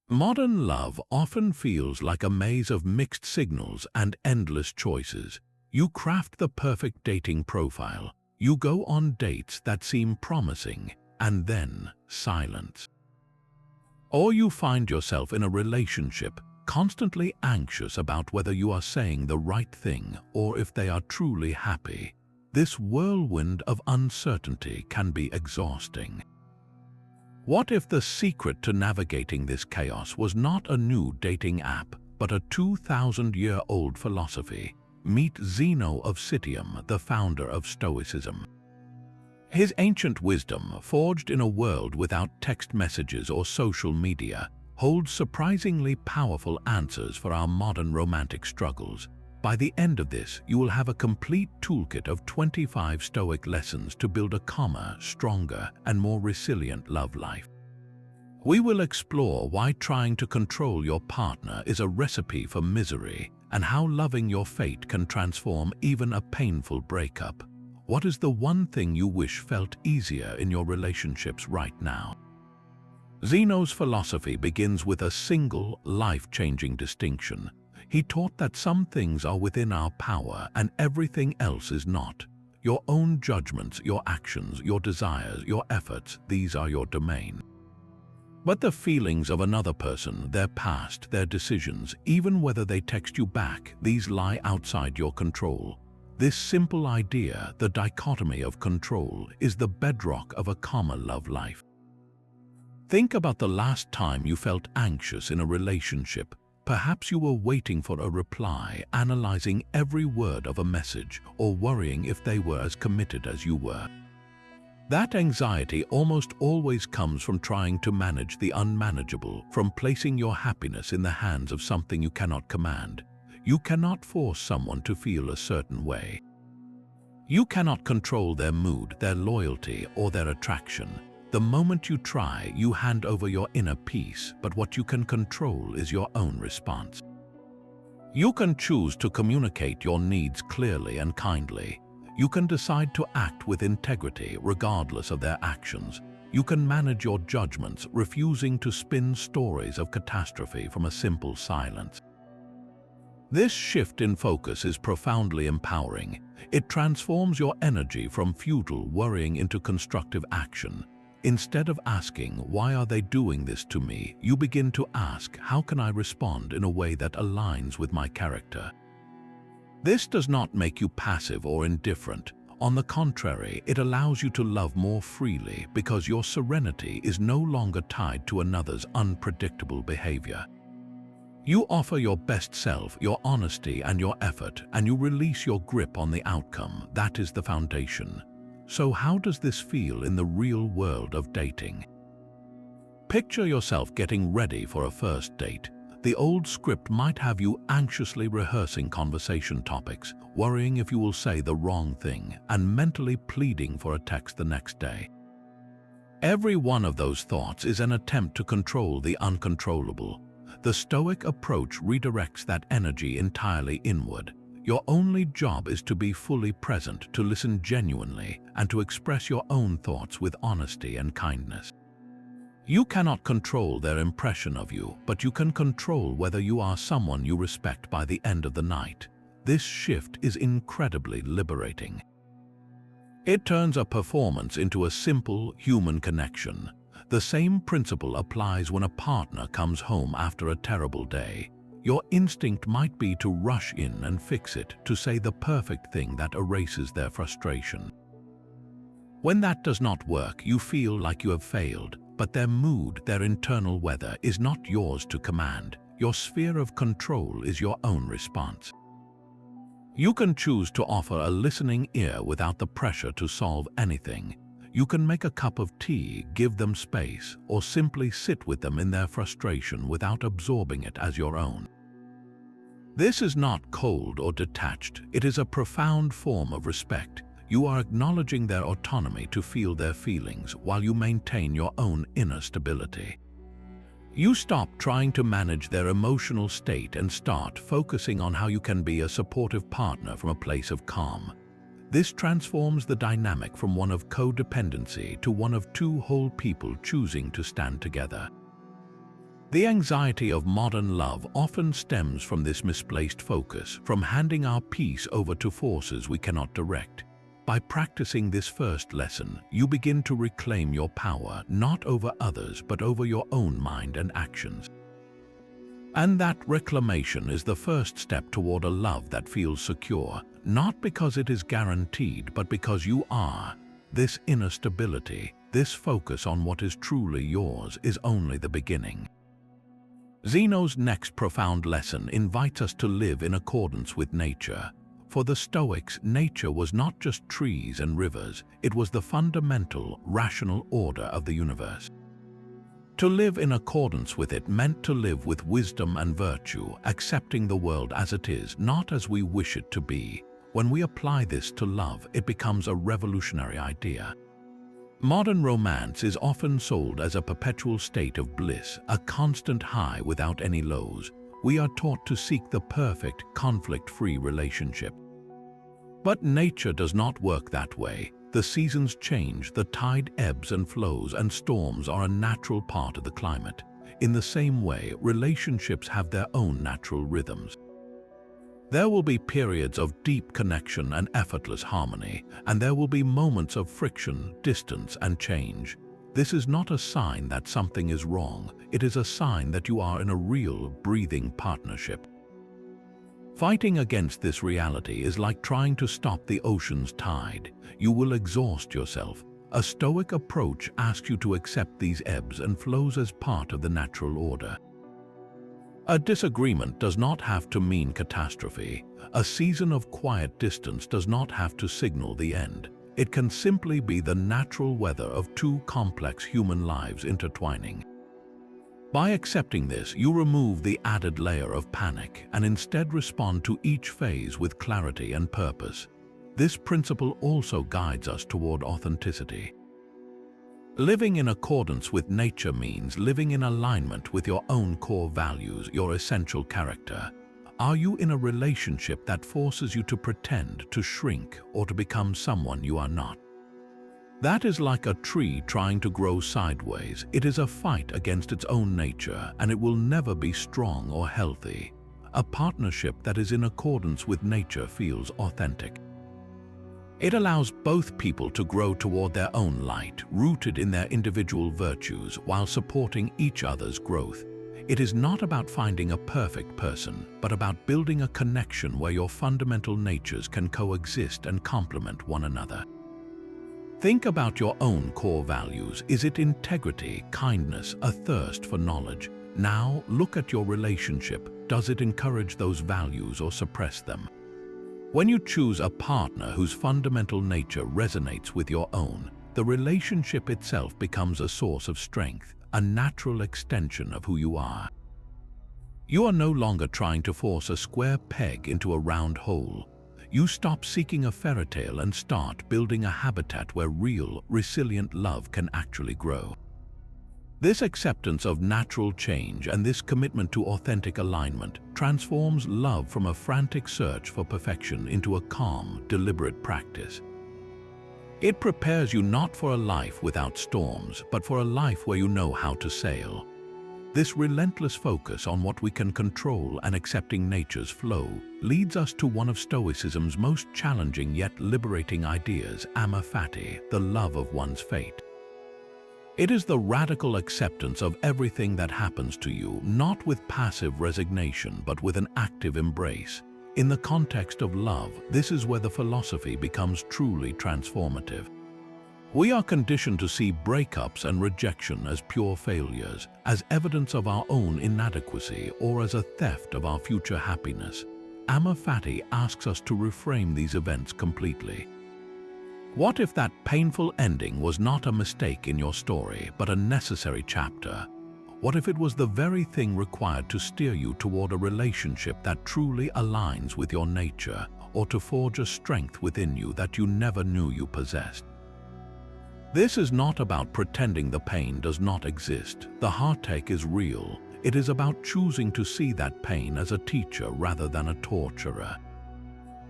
Modern love often feels like a maze of mixed signals and endless choices. You craft the perfect dating profile. You go on dates that seem promising, and then silence. Or you find yourself in a relationship, constantly anxious about whether you are saying the right thing or if they are truly happy. This whirlwind of uncertainty can be exhausting. What if the secret to navigating this chaos was not a new dating app, but a 2,000-year-old philosophy? Meet Zeno of Citium, the founder of Stoicism. His ancient wisdom, forged in a world without text messages or social media, holds surprisingly powerful answers for our modern romantic struggles. By the end of this, you will have a complete toolkit of 25 Stoic lessons to build a calmer, stronger, and more resilient love life. We will explore why trying to control your partner is a recipe for misery and how loving your fate can transform even a painful breakup. What is the one thing you wish felt easier in your relationships right now? Zeno's philosophy begins with a single, life-changing distinction. He taught that some things are within our power and everything else is not. Your own judgments, your actions, your desires, your efforts, these are your domain. But the feelings of another person, their past, their decisions, even whether they text you back, these lie outside your control. This simple idea, the dichotomy of control, is the bedrock of a calmer love life. Think about the last time you felt anxious in a relationship. Perhaps you were waiting for a reply, analyzing every word of a message, or worrying if they were as committed as you were. That anxiety almost always comes from trying to manage the unmanageable, from placing your happiness in the hands of something you cannot command. You cannot force someone to feel a certain way. You cannot control their mood, their loyalty, or their attraction. The moment you try, you hand over your inner peace, but what you can control is your own response. You can choose to communicate your needs clearly and kindly. You can decide to act with integrity regardless of their actions. You can manage your judgments, refusing to spin stories of catastrophe from a simple silence. This shift in focus is profoundly empowering. It transforms your energy from futile worrying into constructive action. Instead of asking, "Why are they doing this to me?" you begin to ask, "How can I respond in a way that aligns with my character?" This does not make you passive or indifferent. On the contrary, it allows you to love more freely because your serenity is no longer tied to another's unpredictable behavior. You offer your best self, your honesty, and your effort, and you release your grip on the outcome. That is the foundation. So how does this feel in the real world of dating? Picture yourself getting ready for a first date. The old script might have you anxiously rehearsing conversation topics, worrying if you will say the wrong thing, and mentally pleading for a text the next day. Every one of those thoughts is an attempt to control the uncontrollable. The Stoic approach redirects that energy entirely inward. Your only job is to be fully present, to listen genuinely, and to express your own thoughts with honesty and kindness. You cannot control their impression of you, but you can control whether you are someone you respect by the end of the night. This shift is incredibly liberating. It turns a performance into a simple human connection. The same principle applies when a partner comes home after a terrible day. Your instinct might be to rush in and fix it, to say the perfect thing that erases their frustration. When that does not work, you feel like you have failed, but their mood, their internal weather, is not yours to command. Your sphere of control is your own response. You can choose to offer a listening ear without the pressure to solve anything. You can make a cup of tea, give them space, or simply sit with them in their frustration without absorbing it as your own. This is not cold or detached. It is a profound form of respect. You are acknowledging their autonomy to feel their feelings while you maintain your own inner stability. You stop trying to manage their emotional state and start focusing on how you can be a supportive partner from a place of calm. This transforms the dynamic from one of codependency to one of two whole people choosing to stand together. The anxiety of modern love often stems from this misplaced focus, from handing our peace over to forces we cannot direct. By practicing this first lesson, you begin to reclaim your power, not over others, but over your own mind and actions. And that reclamation is the first step toward a love that feels secure, not because it is guaranteed, but because you are. This inner stability, this focus on what is truly yours, is only the beginning. Zeno's next profound lesson invites us to live in accordance with nature. For the Stoics, nature was not just trees and rivers, it was the fundamental, rational order of the universe. To live in accordance with it meant to live with wisdom and virtue, accepting the world as it is, not as we wish it to be. When we apply this to love, it becomes a revolutionary idea. Modern romance is often sold as a perpetual state of bliss, a constant high without any lows. We are taught to seek the perfect, conflict-free relationship. But nature does not work that way. The seasons change, the tide ebbs and flows, and storms are a natural part of the climate. In the same way, relationships have their own natural rhythms. There will be periods of deep connection and effortless harmony, and there will be moments of friction, distance, and change. This is not a sign that something is wrong. It is a sign that you are in a real, breathing partnership. Fighting against this reality is like trying to stop the ocean's tide. You will exhaust yourself. A Stoic approach asks you to accept these ebbs and flows as part of the natural order. A disagreement does not have to mean catastrophe. A season of quiet distance does not have to signal the end. It can simply be the natural weather of two complex human lives intertwining. By accepting this, you remove the added layer of panic and instead respond to each phase with clarity and purpose. This principle also guides us toward authenticity. Living in accordance with nature means living in alignment with your own core values, your essential character. Are you in a relationship that forces you to pretend, to shrink, or to become someone you are not? That is like a tree trying to grow sideways. It is a fight against its own nature, and it will never be strong or healthy. A partnership that is in accordance with nature feels authentic. It allows both people to grow toward their own light, rooted in their individual virtues, while supporting each other's growth. It is not about finding a perfect person, but about building a connection where your fundamental natures can coexist and complement one another. Think about your own core values. Is it integrity, kindness, a thirst for knowledge? Now, look at your relationship. Does it encourage those values or suppress them? When you choose a partner whose fundamental nature resonates with your own, the relationship itself becomes a source of strength, a natural extension of who you are. You are no longer trying to force a square peg into a round hole. You stop seeking a fairy tale and start building a habitat where real, resilient love can actually grow. This acceptance of natural change and this commitment to authentic alignment transforms love from a frantic search for perfection into a calm, deliberate practice. It prepares you not for a life without storms, but for a life where you know how to sail. This relentless focus on what we can control and accepting nature's flow leads us to one of Stoicism's most challenging yet liberating ideas, Amor Fati, the love of one's fate. It is the radical acceptance of everything that happens to you, not with passive resignation, but with an active embrace. In the context of love, this is where the philosophy becomes truly transformative. We are conditioned to see breakups and rejection as pure failures, as evidence of our own inadequacy, or as a theft of our future happiness. Amor Fati asks us to reframe these events completely. What if that painful ending was not a mistake in your story, but a necessary chapter? What if it was the very thing required to steer you toward a relationship that truly aligns with your nature, or to forge a strength within you that you never knew you possessed? This is not about pretending the pain does not exist. The heartache is real. It is about choosing to see that pain as a teacher rather than a torturer.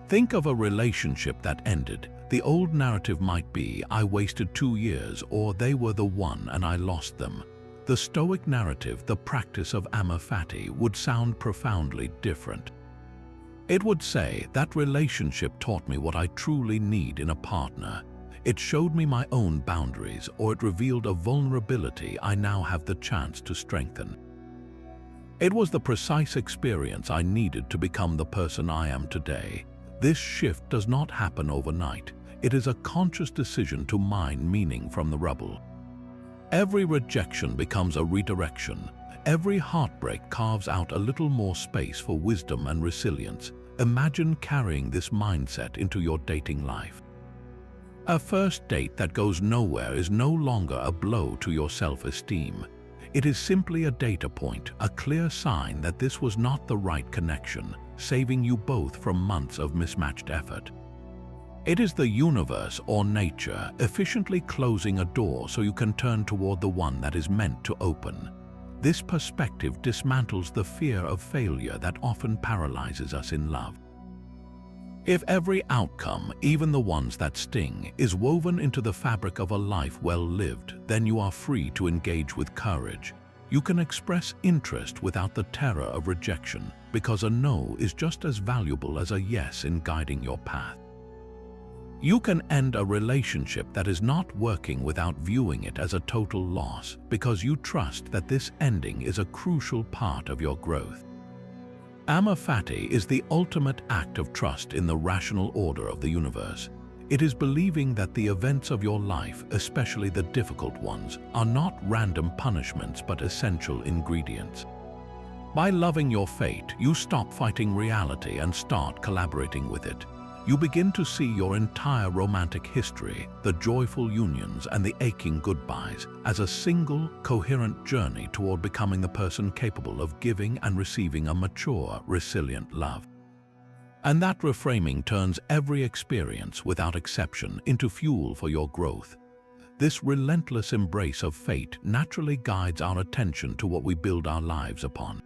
Think of a relationship that ended. The old narrative might be, I wasted 2 years, or they were the one and I lost them. the Stoic narrative, the practice of Amor Fati, would sound profoundly different. It would say that relationship taught me what I truly need in a partner. It showed me my own boundaries, or it revealed a vulnerability I now have the chance to strengthen. It was the precise experience I needed to become the person I am today. This shift does not happen overnight. It is a conscious decision to mine meaning from the rubble. Every rejection becomes a redirection. Every heartbreak carves out a little more space for wisdom and resilience. Imagine carrying this mindset into your dating life. A first date that goes nowhere is no longer a blow to your self-esteem. It is simply a data point, a clear sign that this was not the right connection, saving you both from months of mismatched effort. It is the universe or nature efficiently closing a door so you can turn toward the one that is meant to open. This perspective dismantles the fear of failure that often paralyzes us in love. If every outcome, even the ones that sting, is woven into the fabric of a life well lived, then you are free to engage with courage. You can express interest without the terror of rejection, because a no is just as valuable as a yes in guiding your path. You can end a relationship that is not working without viewing it as a total loss, because you trust that this ending is a crucial part of your growth. Amor Fati is the ultimate act of trust in the rational order of the universe. It is believing that the events of your life, especially the difficult ones, are not random punishments but essential ingredients. By loving your fate, you stop fighting reality and start collaborating with it. You begin to see your entire romantic history, the joyful unions and the aching goodbyes, as a single, coherent journey toward becoming the person capable of giving and receiving a mature, resilient love. And that reframing turns every experience, without exception, into fuel for your growth. This relentless embrace of fate naturally guides our attention to what we build our lives upon.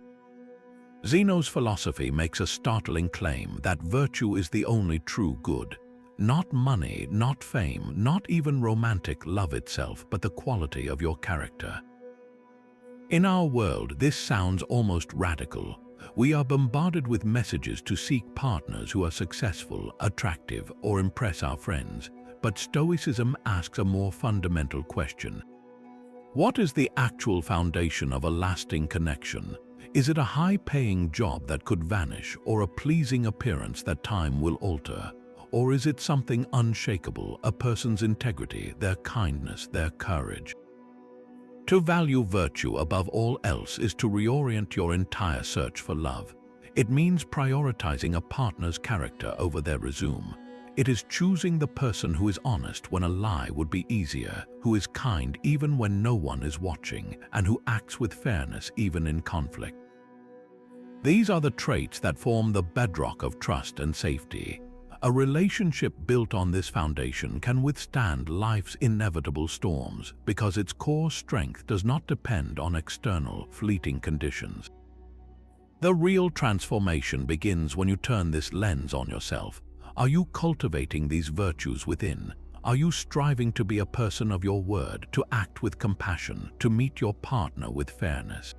Zeno's philosophy makes a startling claim that virtue is the only true good. Not money, not fame, not even romantic love itself, but the quality of your character. In our world, this sounds almost radical. We are bombarded with messages to seek partners who are successful, attractive, or impress our friends. But Stoicism asks a more fundamental question. What is the actual foundation of a lasting connection? Is it a high-paying job that could vanish, or a pleasing appearance that time will alter? Or is it something unshakable, a person's integrity, their kindness, their courage? To value virtue above all else is to reorient your entire search for love. It means prioritizing a partner's character over their resume. It is choosing the person who is honest when a lie would be easier, who is kind even when no one is watching, and who acts with fairness even in conflict. These are the traits that form the bedrock of trust and safety. A relationship built on this foundation can withstand life's inevitable storms because its core strength does not depend on external, fleeting conditions. The real transformation begins when you turn this lens on yourself. Are you cultivating these virtues within? Are you striving to be a person of your word, to act with compassion, to meet your partner with fairness?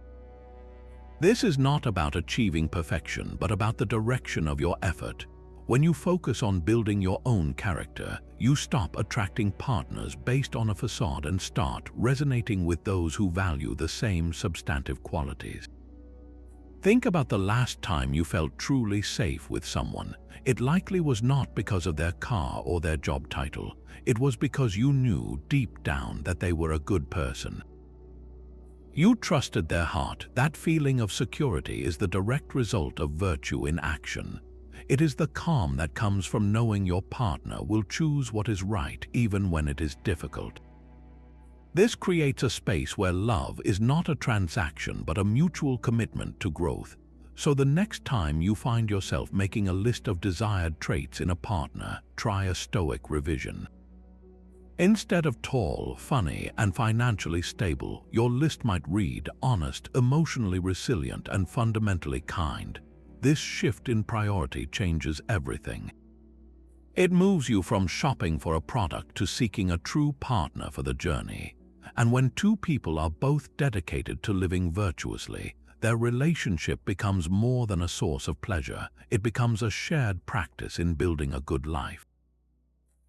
This is not about achieving perfection, but about the direction of your effort. When you focus on building your own character, you stop attracting partners based on a facade and start resonating with those who value the same substantive qualities. Think about the last time you felt truly safe with someone. It likely was not because of their car or their job title. It was because you knew deep down that they were a good person. You trusted their heart. That feeling of security is the direct result of virtue in action. It is the calm that comes from knowing your partner will choose what is right even when it is difficult. This creates a space where love is not a transaction but a mutual commitment to growth. So the next time you find yourself making a list of desired traits in a partner, try a Stoic revision. Instead of tall, funny, and financially stable, your list might read honest, emotionally resilient, and fundamentally kind. This shift in priority changes everything. It moves you from shopping for a product to seeking a true partner for the journey. And when two people are both dedicated to living virtuously, their relationship becomes more than a source of pleasure. It becomes a shared practice in building a good life.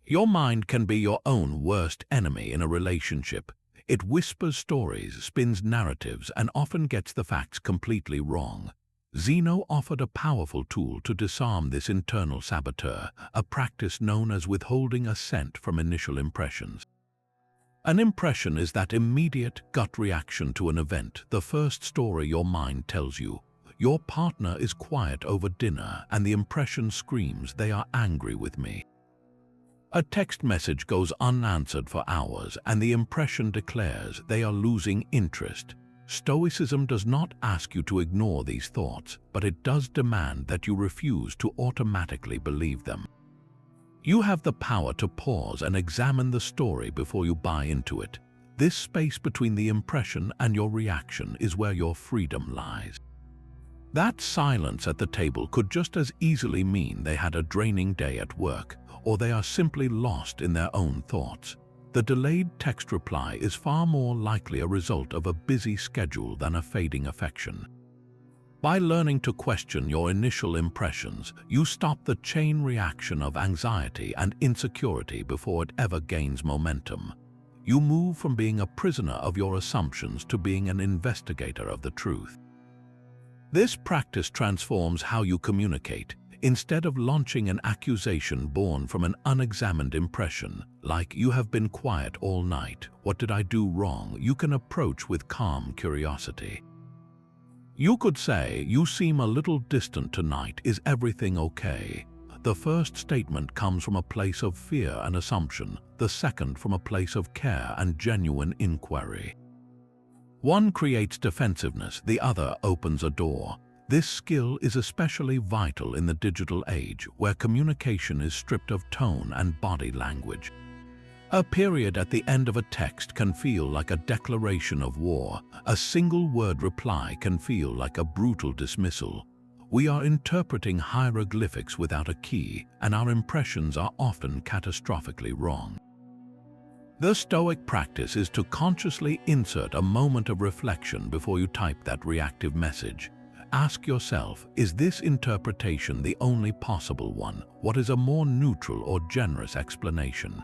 Your mind can be your own worst enemy in a relationship. It whispers stories, spins narratives, and often gets the facts completely wrong. Zeno offered a powerful tool to disarm this internal saboteur, a practice known as withholding assent from initial impressions. An impression is that immediate gut reaction to an event, the first story your mind tells you. Your partner is quiet over dinner, and the impression screams, "They are angry with me." A text message goes unanswered for hours, and the impression declares, "They are losing interest." Stoicism does not ask you to ignore these thoughts, but it does demand that you refuse to automatically believe them. You have the power to pause and examine the story before you buy into it. This space between the impression and your reaction is where your freedom lies. That silence at the table could just as easily mean they had a draining day at work, or they are simply lost in their own thoughts. The delayed text reply is far more likely a result of a busy schedule than a fading affection. By learning to question your initial impressions, you stop the chain reaction of anxiety and insecurity before it ever gains momentum. You move from being a prisoner of your assumptions to being an investigator of the truth. This practice transforms how you communicate. Instead of launching an accusation born from an unexamined impression, like "You have been quiet all night, what did I do wrong?" you can approach with calm curiosity. You could say, "You seem a little distant tonight, is everything okay?" The first statement comes from a place of fear and assumption, the second from a place of care and genuine inquiry. One creates defensiveness, the other opens a door. This skill is especially vital in the digital age, where communication is stripped of tone and body language. A period at the end of a text can feel like a declaration of war. A single-word reply can feel like a brutal dismissal. We are interpreting hieroglyphics without a key, and our impressions are often catastrophically wrong. The Stoic practice is to consciously insert a moment of reflection before you type that reactive message. Ask yourself, is this interpretation the only possible one? What is a more neutral or generous explanation?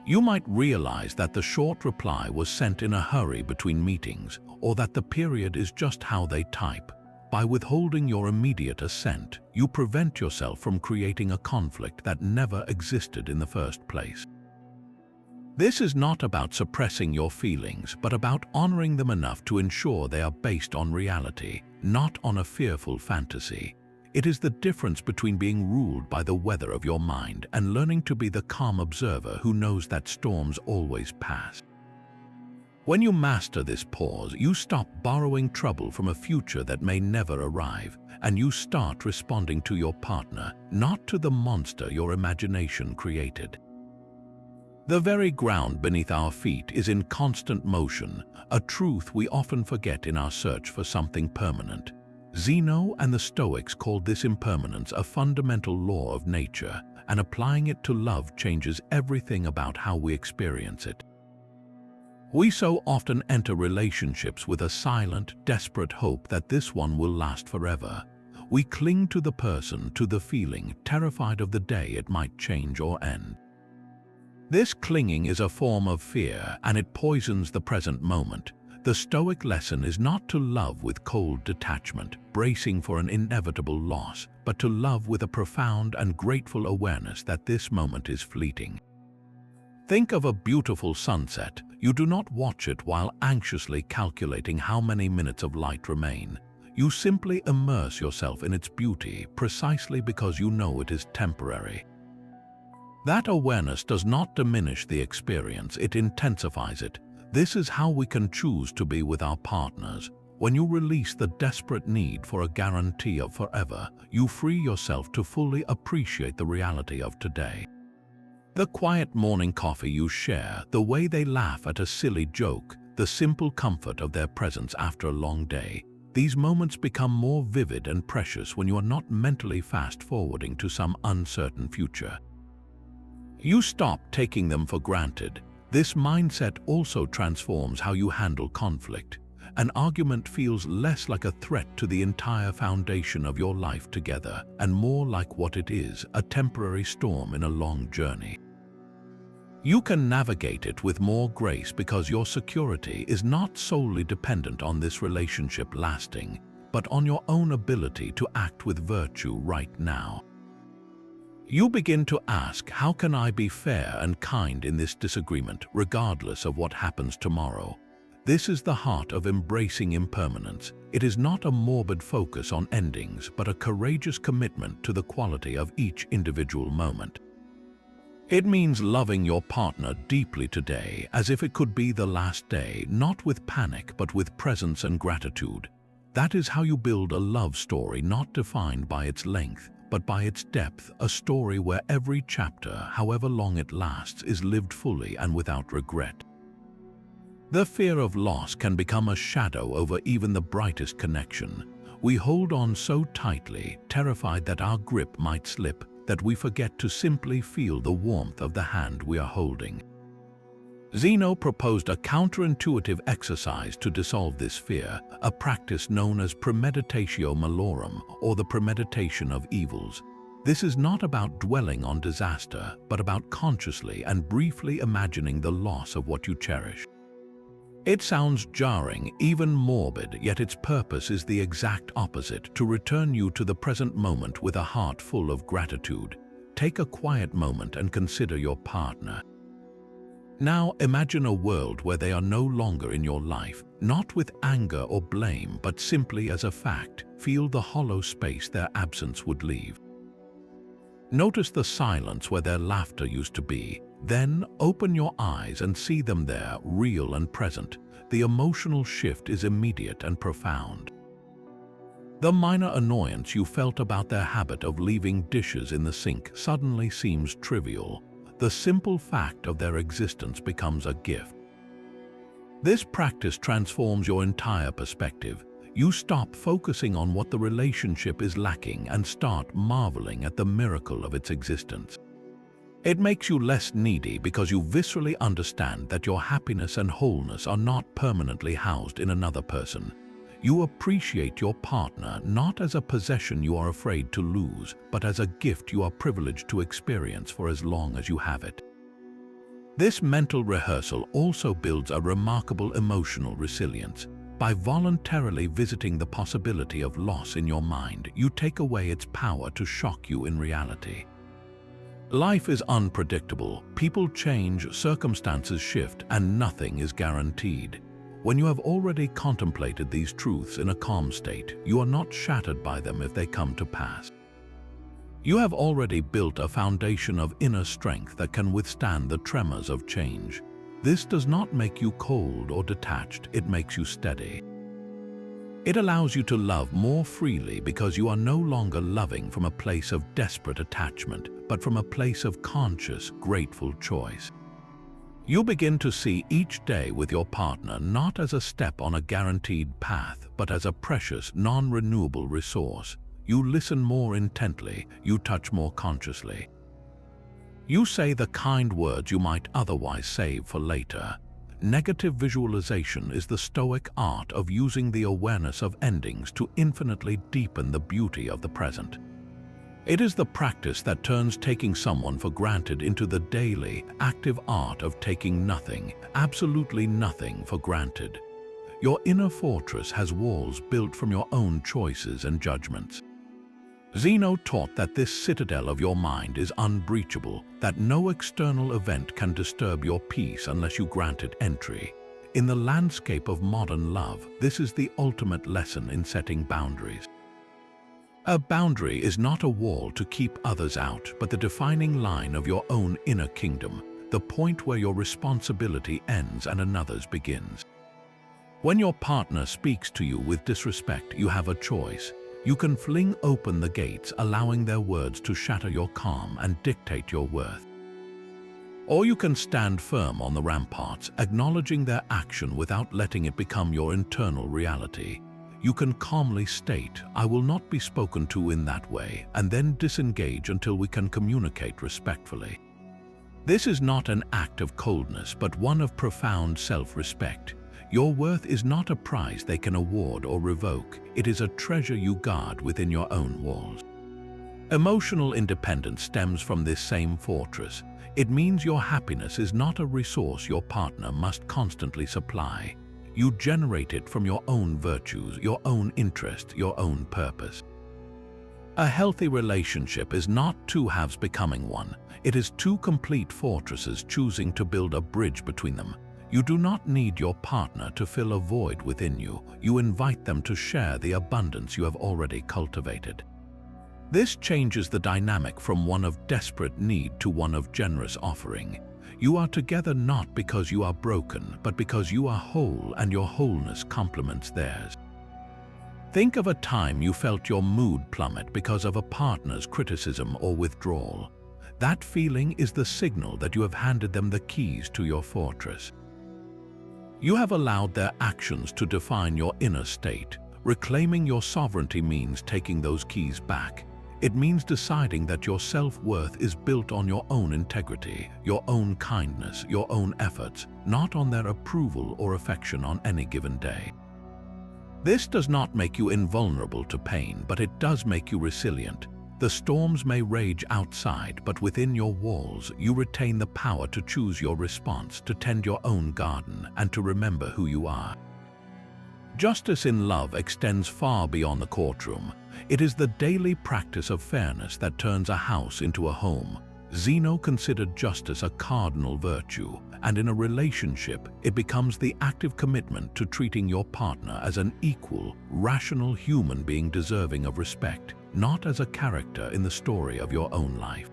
You might realize that the short reply was sent in a hurry between meetings, or that the period is just how they type. By withholding your immediate assent, you prevent yourself from creating a conflict that never existed in the first place. This is not about suppressing your feelings, but about honoring them enough to ensure they are based on reality, not on a fearful fantasy. It is the difference between being ruled by the weather of your mind and learning to be the calm observer who knows that storms always pass. When you master this pause, you stop borrowing trouble from a future that may never arrive, and you start responding to your partner, not to the monster your imagination created. The very ground beneath our feet is in constant motion, a truth we often forget in our search for something permanent. Zeno and the Stoics called this impermanence a fundamental law of nature, and applying it to love changes everything about how we experience it. We so often enter relationships with a silent, desperate hope that this one will last forever. We cling to the person, to the feeling, terrified of the day it might change or end. This clinging is a form of fear, and it poisons the present moment. The Stoic lesson is not to love with cold detachment, bracing for an inevitable loss, but to love with a profound and grateful awareness that this moment is fleeting. Think of a beautiful sunset. You do not watch it while anxiously calculating how many minutes of light remain. You simply immerse yourself in its beauty precisely because you know it is temporary. That awareness does not diminish the experience, it intensifies it. This is how we can choose to be with our partners. When you release the desperate need for a guarantee of forever, you free yourself to fully appreciate the reality of today. The quiet morning coffee you share, the way they laugh at a silly joke, the simple comfort of their presence after a long day. These moments become more vivid and precious when you are not mentally fast-forwarding to some uncertain future. You stop taking them for granted. This mindset also transforms how you handle conflict. An argument feels less like a threat to the entire foundation of your life together and more like what it is, a temporary storm in a long journey. You can navigate it with more grace because your security is not solely dependent on this relationship lasting, but on your own ability to act with virtue right now. You begin to ask, how can I be fair and kind in this disagreement, regardless of what happens tomorrow? This is the heart of embracing impermanence. It is not a morbid focus on endings, but a courageous commitment to the quality of each individual moment. It means loving your partner deeply today, as if it could be the last day, not with panic, but with presence and gratitude. That is how you build a love story not defined by its length, but by its depth, a story where every chapter, however long it lasts, is lived fully and without regret. The fear of loss can become a shadow over even the brightest connection. We hold on so tightly, terrified that our grip might slip, that we forget to simply feel the warmth of the hand we are holding. Zeno proposed a counterintuitive exercise to dissolve this fear, a practice known as premeditatio malorum, or the premeditation of evils. This is not about dwelling on disaster, but about consciously and briefly imagining the loss of what you cherish. It sounds jarring, even morbid, yet its purpose is the exact opposite, to return you to the present moment with a heart full of gratitude. Take a quiet moment and consider your partner. Now imagine a world where they are no longer in your life, not with anger or blame, but simply as a fact. Feel the hollow space their absence would leave. Notice the silence where their laughter used to be. Then open your eyes and see them there, real and present. The emotional shift is immediate and profound. The minor annoyance you felt about their habit of leaving dishes in the sink suddenly seems trivial. The simple fact of their existence becomes a gift. This practice transforms your entire perspective. You stop focusing on what the relationship is lacking and start marveling at the miracle of its existence. It makes you less needy because you viscerally understand that your happiness and wholeness are not permanently housed in another person. You appreciate your partner not as a possession you are afraid to lose, but as a gift you are privileged to experience for as long as you have it. This mental rehearsal also builds a remarkable emotional resilience. By voluntarily visiting the possibility of loss in your mind, you take away its power to shock you in reality. Life is unpredictable, people change, circumstances shift, and nothing is guaranteed. When you have already contemplated these truths in a calm state, you are not shattered by them if they come to pass. You have already built a foundation of inner strength that can withstand the tremors of change. This does not make you cold or detached, it makes you steady. It allows you to love more freely because you are no longer loving from a place of desperate attachment, but from a place of conscious, grateful choice. You begin to see each day with your partner not as a step on a guaranteed path, but as a precious, non-renewable resource. You listen more intently, you touch more consciously. You say the kind words you might otherwise save for later. Negative visualization is the Stoic art of using the awareness of endings to infinitely deepen the beauty of the present. It is the practice that turns taking someone for granted into the daily, active art of taking nothing, absolutely nothing, for granted. Your inner fortress has walls built from your own choices and judgments. Zeno taught that this citadel of your mind is unbreachable, that no external event can disturb your peace unless you grant it entry. In the landscape of modern love, this is the ultimate lesson in setting boundaries. A boundary is not a wall to keep others out, but the defining line of your own inner kingdom, the point where your responsibility ends and another's begins. When your partner speaks to you with disrespect, you have a choice. You can fling open the gates, allowing their words to shatter your calm and dictate your worth. Or you can stand firm on the ramparts, acknowledging their action without letting it become your internal reality. You can calmly state, "I will not be spoken to in that way," and then disengage until we can communicate respectfully. This is not an act of coldness, but one of profound self-respect. Your worth is not a prize they can award or revoke. It is a treasure you guard within your own walls. Emotional independence stems from this same fortress. It means your happiness is not a resource your partner must constantly supply. You generate it from your own virtues, your own interest, your own purpose. A healthy relationship is not two halves becoming one. It is two complete fortresses choosing to build a bridge between them. You do not need your partner to fill a void within you. You invite them to share the abundance you have already cultivated. This changes the dynamic from one of desperate need to one of generous offering. You are together not because you are broken, but because you are whole and your wholeness complements theirs. Think of a time you felt your mood plummet because of a partner's criticism or withdrawal. That feeling is the signal that you have handed them the keys to your fortress. You have allowed their actions to define your inner state. Reclaiming your sovereignty means taking those keys back. It means deciding that your self-worth is built on your own integrity, your own kindness, your own efforts, not on their approval or affection on any given day. This does not make you invulnerable to pain, but it does make you resilient. The storms may rage outside, but within your walls, you retain the power to choose your response, to tend your own garden, and to remember who you are. Justice in love extends far beyond the courtroom. It is the daily practice of fairness that turns a house into a home. Zeno considered justice a cardinal virtue, and in a relationship, it becomes the active commitment to treating your partner as an equal, rational human being deserving of respect, not as a character in the story of your own life.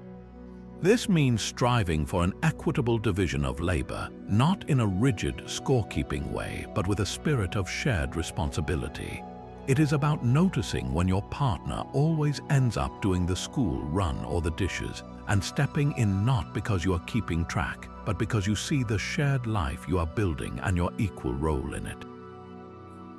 This means striving for an equitable division of labor, not in a rigid, scorekeeping way, but with a spirit of shared responsibility. It is about noticing when your partner always ends up doing the school run or the dishes, and stepping in not because you are keeping track, but because you see the shared life you are building and your equal role in it.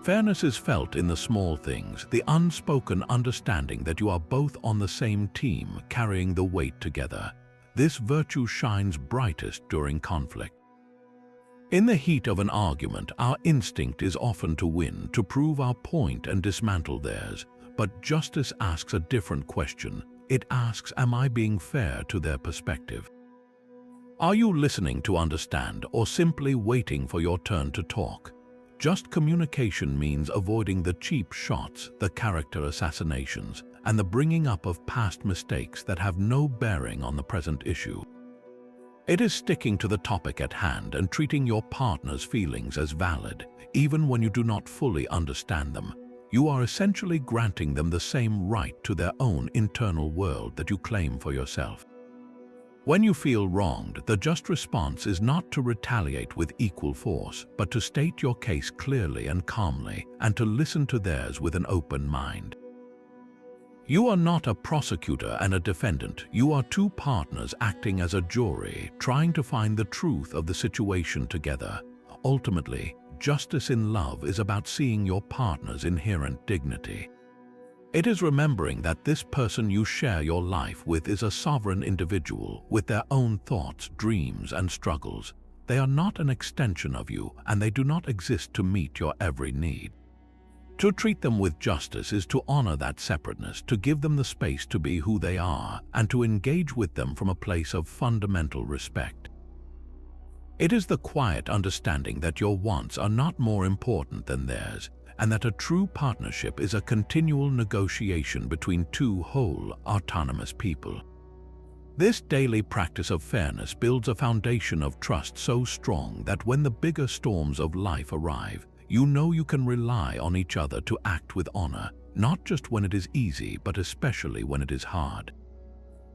Fairness is felt in the small things, the unspoken understanding that you are both on the same team, carrying the weight together. This virtue shines brightest during conflict. In the heat of an argument, our instinct is often to win, to prove our point and dismantle theirs. But justice asks a different question. It asks, am I being fair to their perspective? Are you listening to understand or simply waiting for your turn to talk? Just communication means avoiding the cheap shots, the character assassinations, and the bringing up of past mistakes that have no bearing on the present issue. It is sticking to the topic at hand and treating your partner's feelings as valid, even when you do not fully understand them. You are essentially granting them the same right to their own internal world that you claim for yourself. When you feel wronged, the just response is not to retaliate with equal force, but to state your case clearly and calmly, and to listen to theirs with an open mind. You are not a prosecutor and a defendant. You are two partners acting as a jury, trying to find the truth of the situation together. Ultimately, justice in love is about seeing your partner's inherent dignity. It is remembering that this person you share your life with is a sovereign individual with their own thoughts, dreams, and struggles. They are not an extension of you, and they do not exist to meet your every need. To treat them with justice is to honor that separateness, to give them the space to be who they are, and to engage with them from a place of fundamental respect. It is the quiet understanding that your wants are not more important than theirs, and that a true partnership is a continual negotiation between two whole, autonomous people. This daily practice of fairness builds a foundation of trust so strong that when the bigger storms of life arrive, you know you can rely on each other to act with honor, not just when it is easy, but especially when it is hard.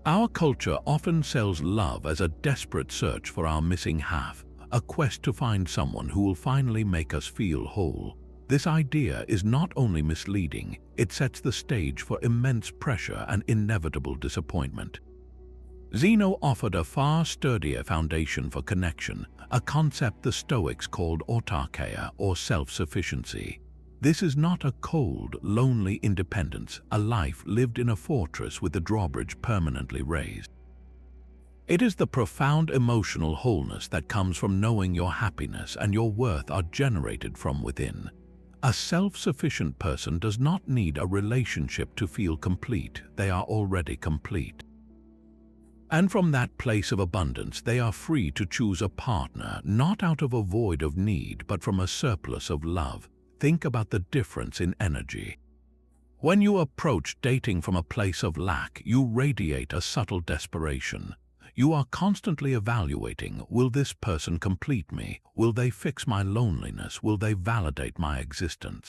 Our culture often sells love as a desperate search for our missing half, a quest to find someone who will finally make us feel whole. This idea is not only misleading, it sets the stage for immense pressure and inevitable disappointment. Zeno offered a far sturdier foundation for connection, a concept the Stoics called autarkeia, or self-sufficiency. This is not a cold, lonely independence, a life lived in a fortress with the drawbridge permanently raised. It is the profound emotional wholeness that comes from knowing your happiness and your worth are generated from within. A self-sufficient person does not need a relationship to feel complete. They are already complete. And from that place of abundance, they are free to choose a partner, not out of a void of need, but from a surplus of love. Think about the difference in energy. When you approach dating from a place of lack, you radiate a subtle desperation. You are constantly evaluating, will this person complete me? Will they fix my loneliness? Will they validate my existence?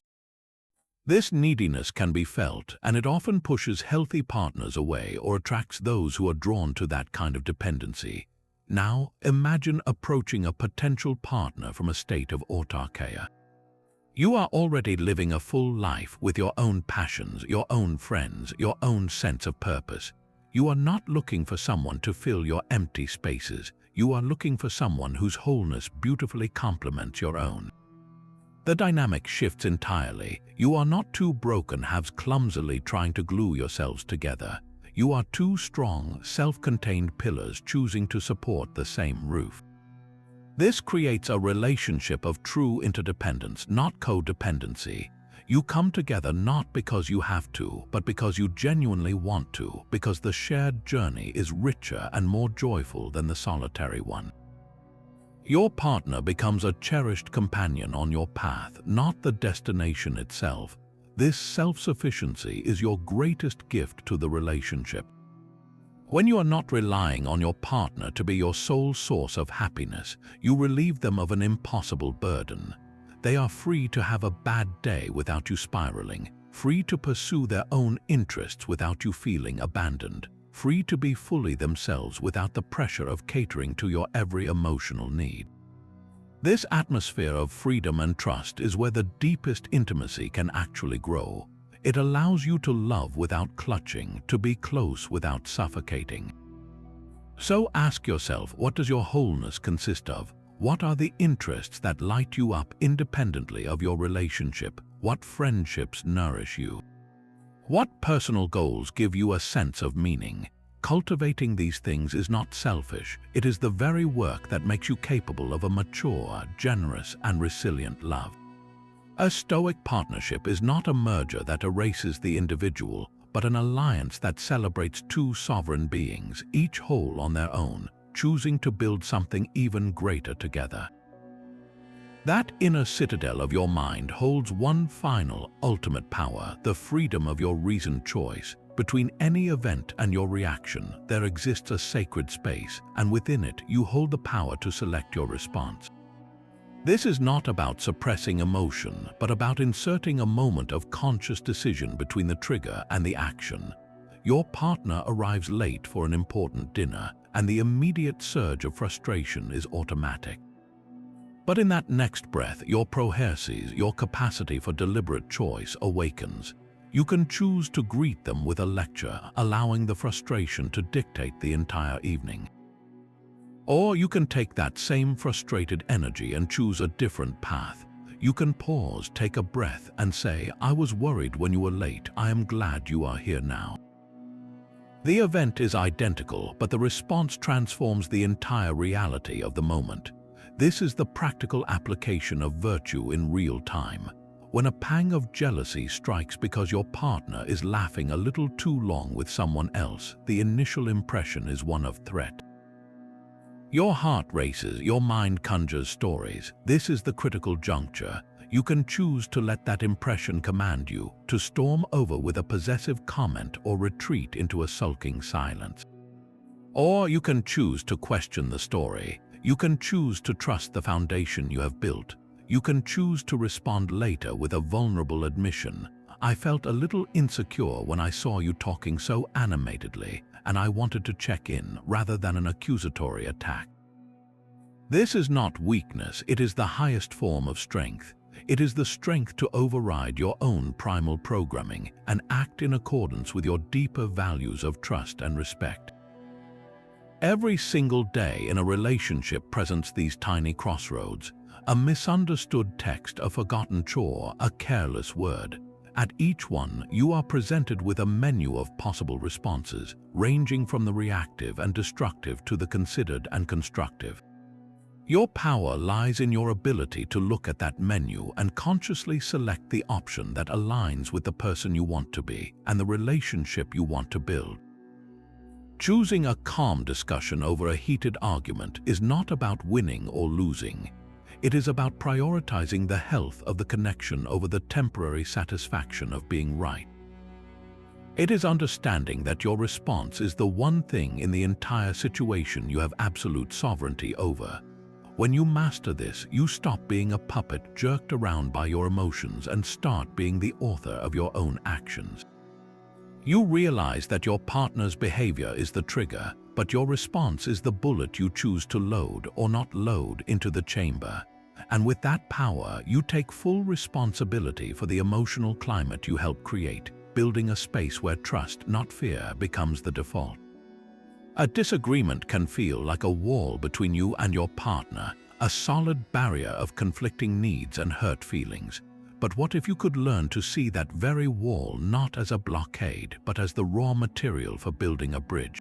This neediness can be felt, and it often pushes healthy partners away or attracts those who are drawn to that kind of dependency. Now, imagine approaching a potential partner from a state of autarkia. You are already living a full life with your own passions, your own friends, your own sense of purpose. You are not looking for someone to fill your empty spaces. You are looking for someone whose wholeness beautifully complements your own. The dynamic shifts entirely. You are not two broken halves clumsily trying to glue yourselves together. You are two strong, self-contained pillars choosing to support the same roof. This creates a relationship of true interdependence, not codependency. You come together not because you have to, but because you genuinely want to, because the shared journey is richer and more joyful than the solitary one. Your partner becomes a cherished companion on your path, not the destination itself. This self-sufficiency is your greatest gift to the relationship. When you are not relying on your partner to be your sole source of happiness, you relieve them of an impossible burden. They are free to have a bad day without you spiraling, free to pursue their own interests without you feeling abandoned, free to be fully themselves without the pressure of catering to your every emotional need. This atmosphere of freedom and trust is where the deepest intimacy can actually grow. It allows you to love without clutching, to be close without suffocating. So ask yourself, what does your wholeness consist of? What are the interests that light you up independently of your relationship? What friendships nourish you? What personal goals give you a sense of meaning? Cultivating these things is not selfish. It is the very work that makes you capable of a mature, generous, and resilient love. A Stoic partnership is not a merger that erases the individual, but an alliance that celebrates two sovereign beings, each whole on their own, choosing to build something even greater together. That inner citadel of your mind holds one final, ultimate power, the freedom of your reasoned choice. Between any event and your reaction, there exists a sacred space, and within it, you hold the power to select your response. This is not about suppressing emotion, but about inserting a moment of conscious decision between the trigger and the action. Your partner arrives late for an important dinner, and the immediate surge of frustration is automatic. But in that next breath, your proherses, your capacity for deliberate choice, awakens. You can choose to greet them with a lecture, allowing the frustration to dictate the entire evening. Or you can take that same frustrated energy and choose a different path. You can pause, take a breath, and say, "I was worried when you were late. I am glad you are here now." The event is identical, but the response transforms the entire reality of the moment. This is the practical application of virtue in real time. When a pang of jealousy strikes because your partner is laughing a little too long with someone else, the initial impression is one of threat. Your heart races, your mind conjures stories. This is the critical juncture. You can choose to let that impression command you, to storm over with a possessive comment or retreat into a sulking silence. Or you can choose to question the story. You can choose to trust the foundation you have built. You can choose to respond later with a vulnerable admission. "I felt a little insecure when I saw you talking so animatedly, and I wanted to check in," rather than an accusatory attack. This is not weakness, it is the highest form of strength. It is the strength to override your own primal programming and act in accordance with your deeper values of trust and respect. Every single day in a relationship presents these tiny crossroads. A misunderstood text, a forgotten chore, a careless word. At each one, you are presented with a menu of possible responses, ranging from the reactive and destructive to the considered and constructive. Your power lies in your ability to look at that menu and consciously select the option that aligns with the person you want to be and the relationship you want to build. Choosing a calm discussion over a heated argument is not about winning or losing. It is about prioritizing the health of the connection over the temporary satisfaction of being right. It is understanding that your response is the one thing in the entire situation you have absolute sovereignty over. When you master this, you stop being a puppet jerked around by your emotions and start being the author of your own actions. You realize that your partner's behavior is the trigger, but your response is the bullet you choose to load or not load into the chamber. And with that power, you take full responsibility for the emotional climate you help create, building a space where trust, not fear, becomes the default. A disagreement can feel like a wall between you and your partner, a solid barrier of conflicting needs and hurt feelings. But what if you could learn to see that very wall not as a blockade, but as the raw material for building a bridge?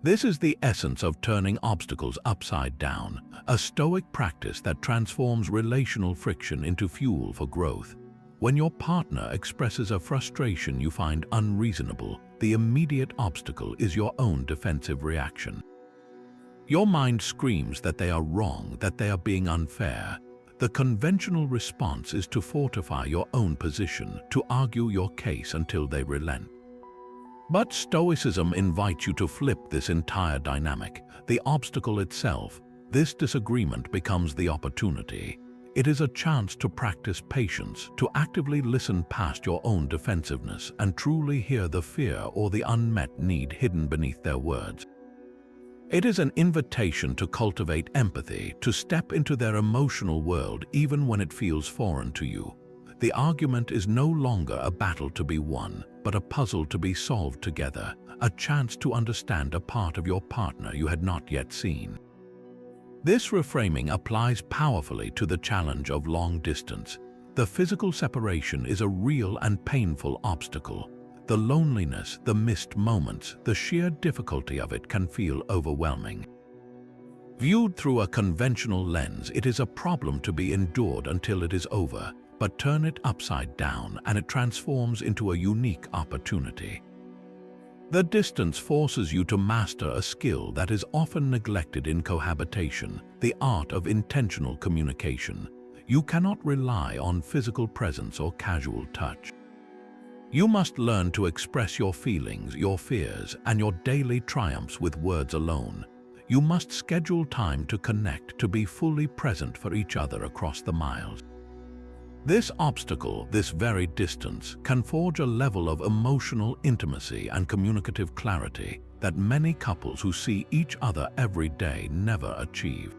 This is the essence of turning obstacles upside down, a Stoic practice that transforms relational friction into fuel for growth. When your partner expresses a frustration you find unreasonable, the immediate obstacle is your own defensive reaction. Your mind screams that they are wrong, that they are being unfair. The conventional response is to fortify your own position, to argue your case until they relent. But Stoicism invites you to flip this entire dynamic. The obstacle itself, this disagreement, becomes the opportunity. It is a chance to practice patience, to actively listen past your own defensiveness and truly hear the fear or the unmet need hidden beneath their words. It is an invitation to cultivate empathy, to step into their emotional world even when it feels foreign to you. The argument is no longer a battle to be won, but a puzzle to be solved together, a chance to understand a part of your partner you had not yet seen. This reframing applies powerfully to the challenge of long distance. The physical separation is a real and painful obstacle. The loneliness, the missed moments, the sheer difficulty of it can feel overwhelming. Viewed through a conventional lens, it is a problem to be endured until it is over. But turn it upside down and it transforms into a unique opportunity. The distance forces you to master a skill that is often neglected in cohabitation, the art of intentional communication. You cannot rely on physical presence or casual touch. You must learn to express your feelings, your fears, and your daily triumphs with words alone. You must schedule time to connect, to be fully present for each other across the miles. This obstacle, this very distance, can forge a level of emotional intimacy and communicative clarity that many couples who see each other every day never achieve.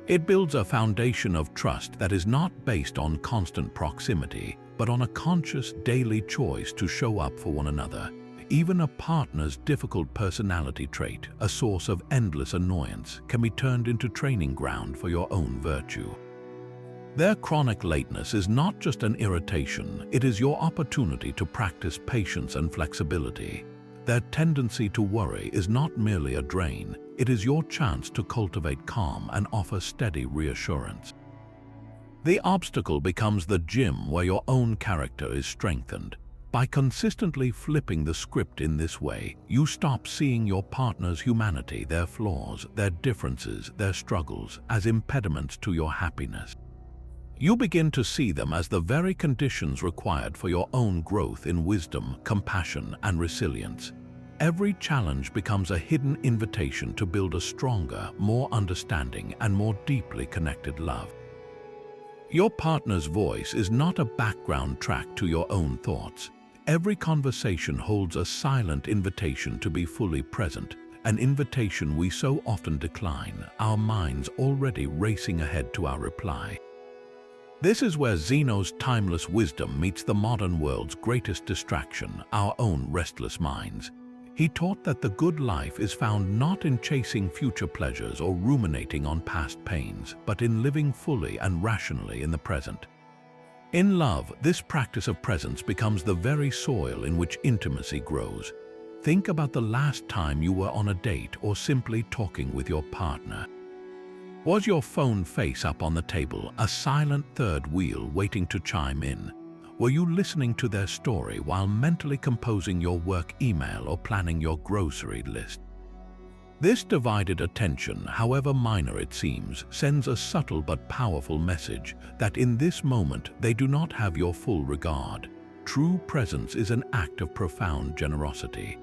It builds a foundation of trust that is not based on constant proximity, but on a conscious daily choice to show up for one another. Even a partner's difficult personality trait, a source of endless annoyance, can be turned into training ground for your own virtue. Their chronic lateness is not just an irritation, it is your opportunity to practice patience and flexibility. Their tendency to worry is not merely a drain, it is your chance to cultivate calm and offer steady reassurance. The obstacle becomes the gym where your own character is strengthened. By consistently flipping the script in this way, you stop seeing your partner's humanity, their flaws, their differences, their struggles, as impediments to your happiness. You begin to see them as the very conditions required for your own growth in wisdom, compassion, and resilience. Every challenge becomes a hidden invitation to build a stronger, more understanding, and more deeply connected love. Your partner's voice is not a background track to your own thoughts. Every conversation holds a silent invitation to be fully present, an invitation we so often decline, our minds already racing ahead to our reply. This is where Zeno's timeless wisdom meets the modern world's greatest distraction, our own restless minds. He taught that the good life is found not in chasing future pleasures or ruminating on past pains, but in living fully and rationally in the present. In love, this practice of presence becomes the very soil in which intimacy grows. Think about the last time you were on a date or simply talking with your partner. Was your phone face up on the table, a silent third wheel waiting to chime in? Were you listening to their story while mentally composing your work email or planning your grocery list? This divided attention, however minor it seems, sends a subtle but powerful message that in this moment they do not have your full regard. True presence is an act of profound generosity.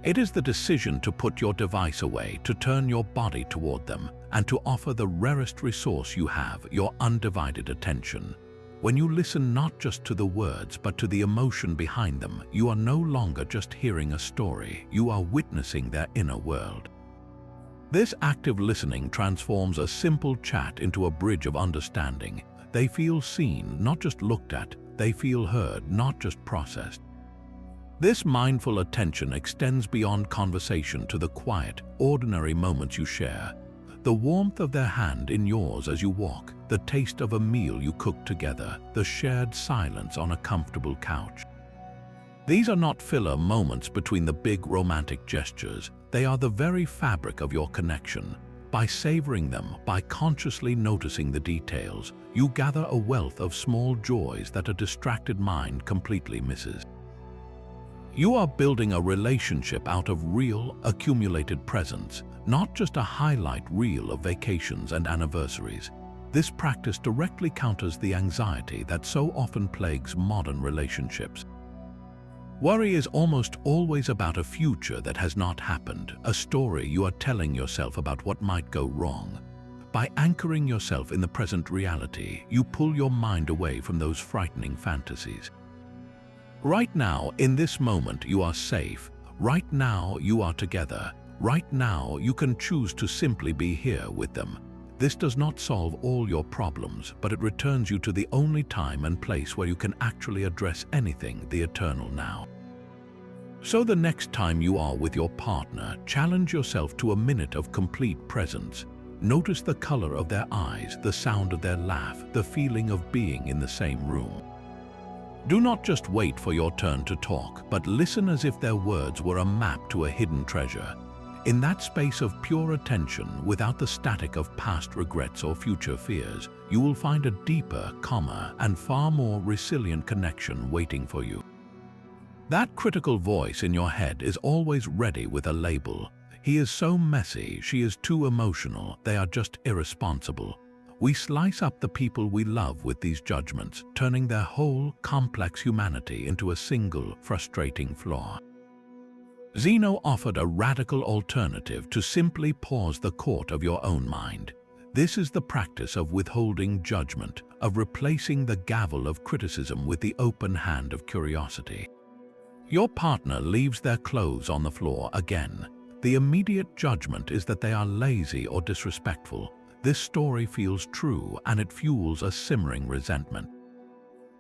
It is the decision to put your device away, to turn your body toward them, and to offer the rarest resource you have, your undivided attention. When you listen not just to the words but to the emotion behind them, you are no longer just hearing a story, you are witnessing their inner world. This active listening transforms a simple chat into a bridge of understanding. They feel seen, not just looked at. They feel heard, not just processed. This mindful attention extends beyond conversation to the quiet, ordinary moments you share. The warmth of their hand in yours as you walk, the taste of a meal you cook together, the shared silence on a comfortable couch. These are not filler moments between the big romantic gestures. They are the very fabric of your connection. By savoring them, by consciously noticing the details, you gather a wealth of small joys that a distracted mind completely misses. You are building a relationship out of real, accumulated presence, not just a highlight reel of vacations and anniversaries. This practice directly counters the anxiety that so often plagues modern relationships. Worry is almost always about a future that has not happened, a story you are telling yourself about what might go wrong. By anchoring yourself in the present reality, you pull your mind away from those frightening fantasies. Right now, in this moment, you are safe. Right now, you are together. Right now, you can choose to simply be here with them. This does not solve all your problems, but it returns you to the only time and place where you can actually address anything, the eternal now. So the next time you are with your partner, challenge yourself to a minute of complete presence. Notice the color of their eyes, the sound of their laugh, the feeling of being in the same room. Do not just wait for your turn to talk, but listen as if their words were a map to a hidden treasure. In that space of pure attention, without the static of past regrets or future fears, you will find a deeper, calmer, and far more resilient connection waiting for you. That critical voice in your head is always ready with a label. He is so messy, she is too emotional, they are just irresponsible. We slice up the people we love with these judgments, turning their whole, complex humanity into a single, frustrating flaw. Zeno offered a radical alternative to simply pause the court of your own mind. This is the practice of withholding judgment, of replacing the gavel of criticism with the open hand of curiosity. Your partner leaves their clothes on the floor again. The immediate judgment is that they are lazy or disrespectful. This story feels true, and it fuels a simmering resentment.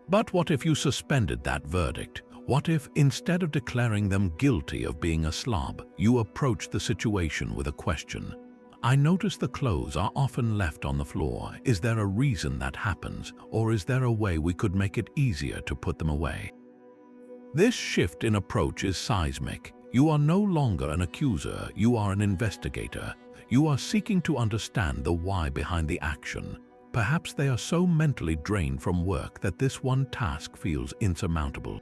But what if you suspended that verdict? What if, instead of declaring them guilty of being a slob, you approached the situation with a question? I notice the clothes are often left on the floor. Is there a reason that happens, or is there a way we could make it easier to put them away? This shift in approach is seismic. You are no longer an accuser, you are an investigator. You are seeking to understand the why behind the action. Perhaps they are so mentally drained from work that this one task feels insurmountable.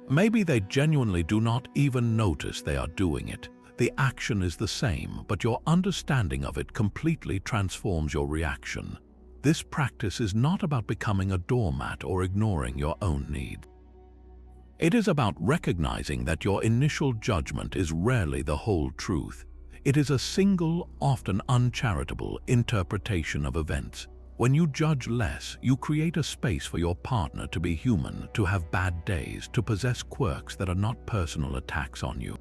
Maybe they genuinely do not even notice they are doing it. The action is the same, but your understanding of it completely transforms your reaction. This practice is not about becoming a doormat or ignoring your own needs. It is about recognizing that your initial judgment is rarely the whole truth. It is a single, often uncharitable interpretation of events. When you judge less, you create a space for your partner to be human, to have bad days, to possess quirks that are not personal attacks on you.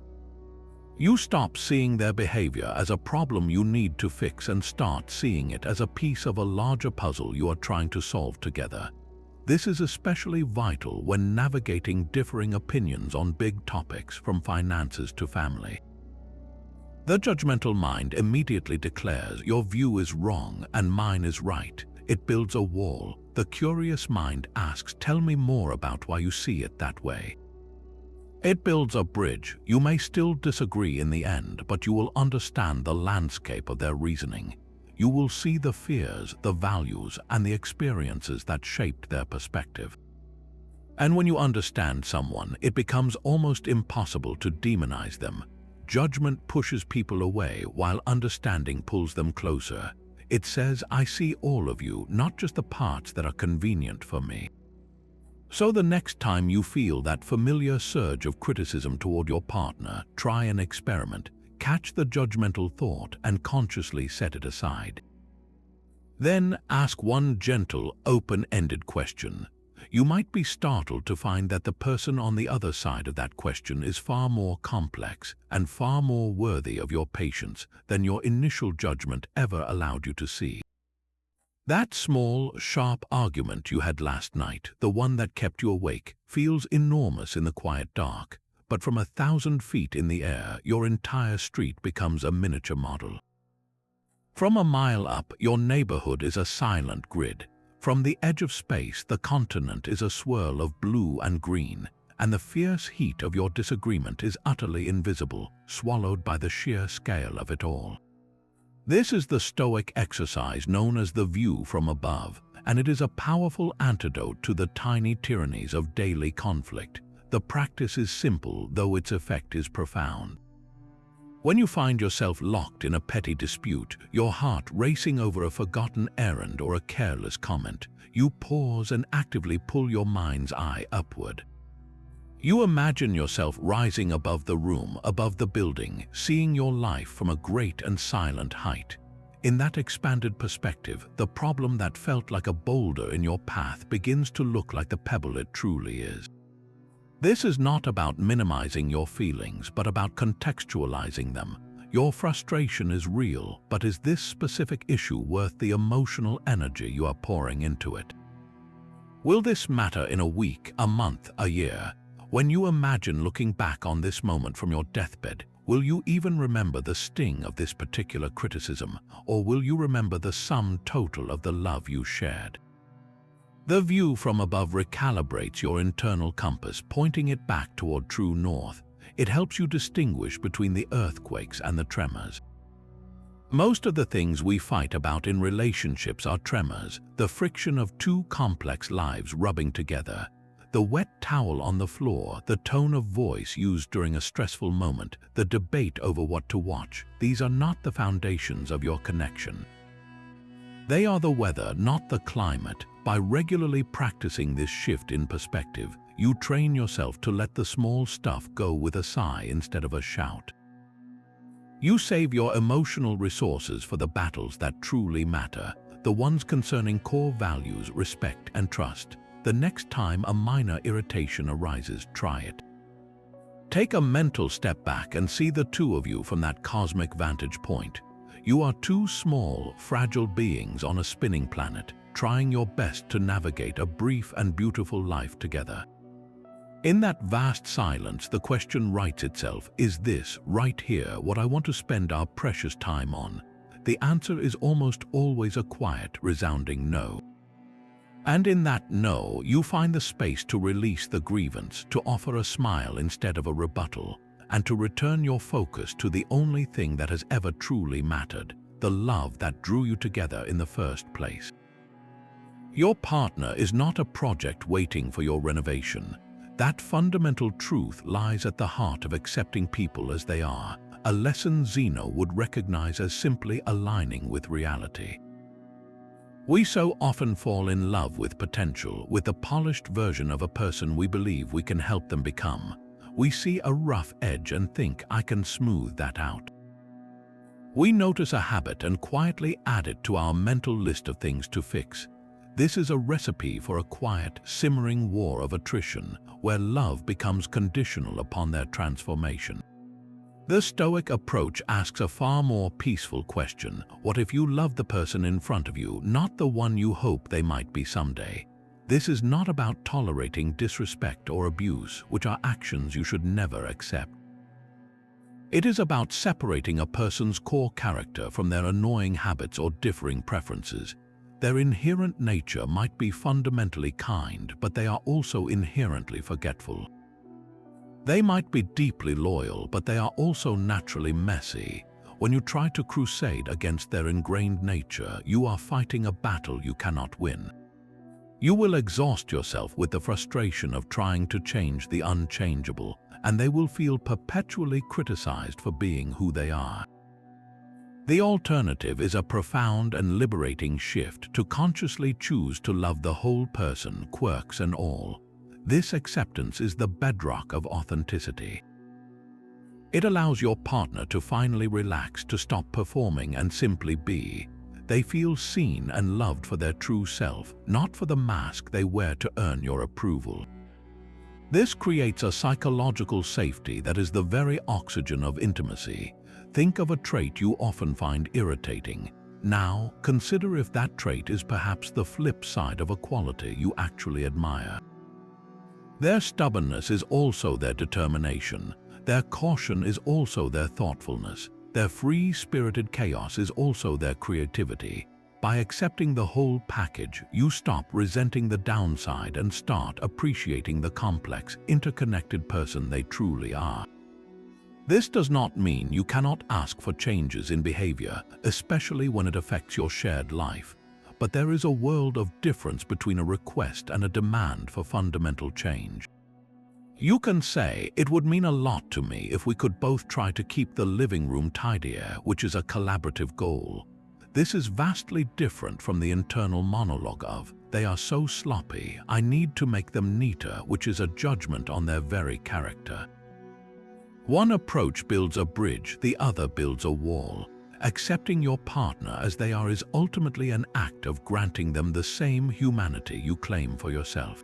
You stop seeing their behavior as a problem you need to fix and start seeing it as a piece of a larger puzzle you are trying to solve together. This is especially vital when navigating differing opinions on big topics, from finances to family. The judgmental mind immediately declares your view is wrong and mine is right. it builds a wall. The curious mind asks, "Tell me more about why you see it that way." It builds a bridge. You may still disagree in the end, but you will understand the landscape of their reasoning. You will see the fears, the values, and the experiences that shaped their perspective. And when you understand someone, it becomes almost impossible to demonize them. Judgment pushes people away, while understanding pulls them closer. It says, "I see all of you, not just the parts that are convenient for me." So the next time you feel that familiar surge of criticism toward your partner, try an experiment. Catch the judgmental thought and consciously set it aside. Then ask one gentle, open-ended question. You might be startled to find that the person on the other side of that question is far more complex and far more worthy of your patience than your initial judgment ever allowed you to see. That small, sharp argument you had last night, the one that kept you awake, feels enormous in the quiet dark. But from 1,000 feet in the air, your entire street becomes a miniature model. From a mile up, your neighborhood is a silent grid. From the edge of space, the continent is a swirl of blue and green, and the fierce heat of your disagreement is utterly invisible, swallowed by the sheer scale of it all. This is the Stoic exercise known as the view from above, and it is a powerful antidote to the tiny tyrannies of daily conflict. The practice is simple, though its effect is profound. When you find yourself locked in a petty dispute, your heart racing over a forgotten errand or a careless comment, you pause and actively pull your mind's eye upward. You imagine yourself rising above the room, above the building, seeing your life from a great and silent height. In that expanded perspective, the problem that felt like a boulder in your path begins to look like the pebble it truly is. This is not about minimizing your feelings, but about contextualizing them. Your frustration is real, but is this specific issue worth the emotional energy you are pouring into it? Will this matter in a week, a month, a year? When you imagine looking back on this moment from your deathbed, will you even remember the sting of this particular criticism, or will you remember the sum total of the love you shared? The view from above recalibrates your internal compass, pointing it back toward true north. It helps you distinguish between the earthquakes and the tremors. Most of the things we fight about in relationships are tremors, the friction of two complex lives rubbing together. The wet towel on the floor, the tone of voice used during a stressful moment, the debate over what to watch. These are not the foundations of your connection. They are the weather, not the climate. By regularly practicing this shift in perspective, you train yourself to let the small stuff go with a sigh instead of a shout. You save your emotional resources for the battles that truly matter, the ones concerning core values, respect, and trust. The next time a minor irritation arises, try it. Take a mental step back and see the two of you from that cosmic vantage point. You are two small, fragile beings on a spinning planet, trying your best to navigate a brief and beautiful life together. In that vast silence, the question writes itself, is this, right here, what I want to spend our precious time on? The answer is almost always a quiet, resounding no. And in that no, you find the space to release the grievance, to offer a smile instead of a rebuttal, and to return your focus to the only thing that has ever truly mattered, the love that drew you together in the first place. Your partner is not a project waiting for your renovation. That fundamental truth lies at the heart of accepting people as they are, a lesson Zeno would recognize as simply aligning with reality. We so often fall in love with potential, with the polished version of a person we believe we can help them become. We see a rough edge and think, I can smooth that out. We notice a habit and quietly add it to our mental list of things to fix. This is a recipe for a quiet, simmering war of attrition, where love becomes conditional upon their transformation. The Stoic approach asks a far more peaceful question. What if you love the person in front of you, not the one you hope they might be someday? This is not about tolerating disrespect or abuse, which are actions you should never accept. It is about separating a person's core character from their annoying habits or differing preferences. Their inherent nature might be fundamentally kind, but they are also inherently forgetful. They might be deeply loyal, but they are also naturally messy. When you try to crusade against their ingrained nature, you are fighting a battle you cannot win. You will exhaust yourself with the frustration of trying to change the unchangeable, and they will feel perpetually criticized for being who they are. The alternative is a profound and liberating shift to consciously choose to love the whole person, quirks and all. This acceptance is the bedrock of authenticity. It allows your partner to finally relax, to stop performing and simply be. They feel seen and loved for their true self, not for the mask they wear to earn your approval. This creates a psychological safety that is the very oxygen of intimacy. Think of a trait you often find irritating. Now, consider if that trait is perhaps the flip side of a quality you actually admire. Their stubbornness is also their determination. Their caution is also their thoughtfulness. Their free-spirited chaos is also their creativity. By accepting the whole package, you stop resenting the downside and start appreciating the complex, interconnected person they truly are. This does not mean you cannot ask for changes in behavior, especially when it affects your shared life. But there is a world of difference between a request and a demand for fundamental change. You can say, "It would mean a lot to me if we could both try to keep the living room tidier," which is a collaborative goal. This is vastly different from the internal monologue of, "They are so sloppy, I need to make them neater," which is a judgment on their very character. One approach builds a bridge, the other builds a wall. Accepting your partner as they are is ultimately an act of granting them the same humanity you claim for yourself.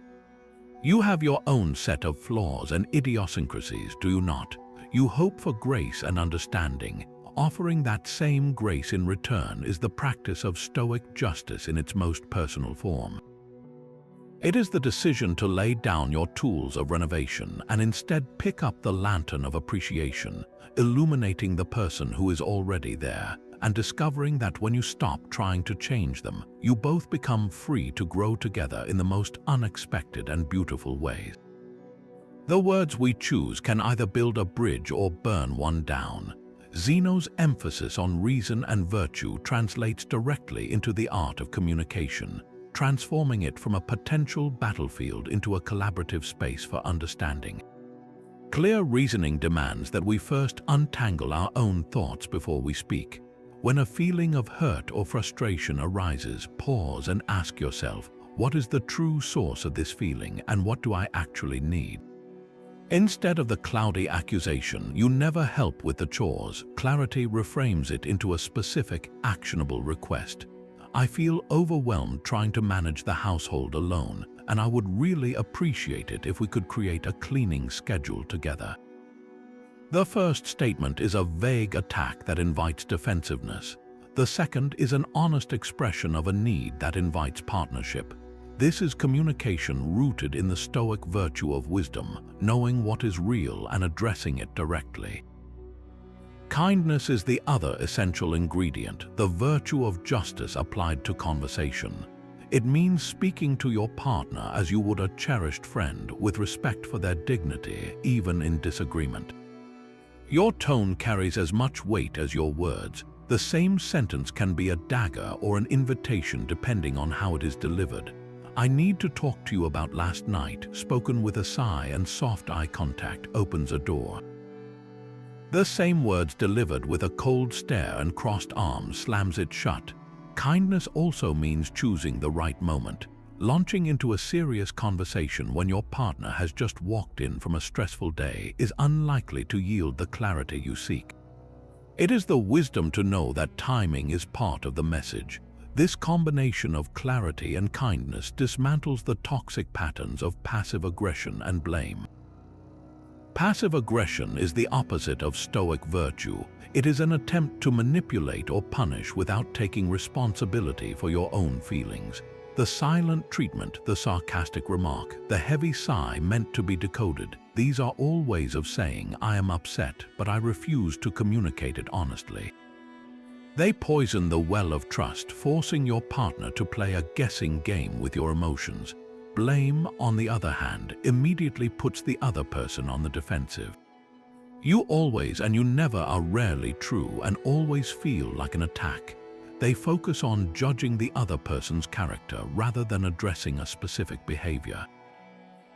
You have your own set of flaws and idiosyncrasies, do you not? You hope for grace and understanding. Offering that same grace in return is the practice of Stoic justice in its most personal form. It is the decision to lay down your tools of renovation and instead pick up the lantern of appreciation, illuminating the person who is already there, and discovering that when you stop trying to change them, you both become free to grow together in the most unexpected and beautiful ways. The words we choose can either build a bridge or burn one down. Zeno's emphasis on reason and virtue translates directly into the art of communication, transforming it from a potential battlefield into a collaborative space for understanding. Clear reasoning demands that we first untangle our own thoughts before we speak. When a feeling of hurt or frustration arises, pause and ask yourself, what is the true source of this feeling and what do I actually need? Instead of the cloudy accusation, "You never help with the chores," clarity reframes it into a specific, actionable request. "I feel overwhelmed trying to manage the household alone, and I would really appreciate it if we could create a cleaning schedule together." The first statement is a vague attack that invites defensiveness. The second is an honest expression of a need that invites partnership. This is communication rooted in the Stoic virtue of wisdom, knowing what is real and addressing it directly. Kindness is the other essential ingredient, the virtue of justice applied to conversation. It means speaking to your partner as you would a cherished friend, with respect for their dignity, even in disagreement. Your tone carries as much weight as your words. The same sentence can be a dagger or an invitation depending on how it is delivered. "I need to talk to you about last night," spoken with a sigh and soft eye contact, opens a door. The same words delivered with a cold stare and crossed arms slams it shut. Kindness also means choosing the right moment. Launching into a serious conversation when your partner has just walked in from a stressful day is unlikely to yield the clarity you seek. It is the wisdom to know that timing is part of the message. This combination of clarity and kindness dismantles the toxic patterns of passive aggression and blame. Passive aggression is the opposite of Stoic virtue. It is an attempt to manipulate or punish without taking responsibility for your own feelings. The silent treatment, the sarcastic remark, the heavy sigh meant to be decoded, these are all ways of saying, "I am upset, but I refuse to communicate it honestly." They poison the well of trust, forcing your partner to play a guessing game with your emotions. Blame, on the other hand, immediately puts the other person on the defensive. You always and you never are rarely true and always feel like an attack. They focus on judging the other person's character rather than addressing a specific behavior.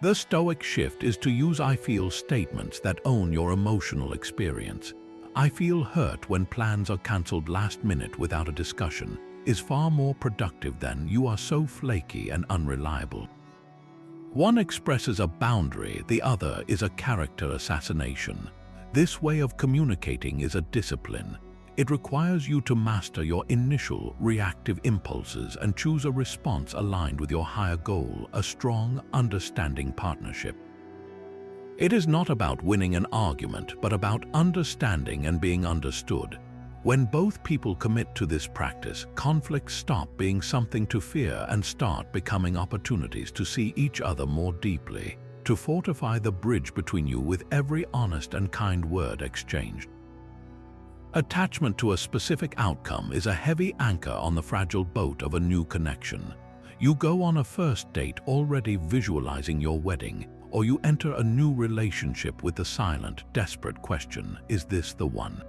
The Stoic shift is to use "I feel" statements that own your emotional experience. "I feel hurt when plans are cancelled last minute without a discussion" is far more productive than "you are so flaky and unreliable." One expresses a boundary, the other is a character assassination. This way of communicating is a discipline. It requires you to master your initial reactive impulses and choose a response aligned with your higher goal, a strong, understanding partnership. It is not about winning an argument, but about understanding and being understood. When both people commit to this practice, conflicts stop being something to fear and start becoming opportunities to see each other more deeply, to fortify the bridge between you with every honest and kind word exchanged. Attachment to a specific outcome is a heavy anchor on the fragile boat of a new connection. You go on a first date already visualizing your wedding, or you enter a new relationship with the silent, desperate question, "Is this the one?"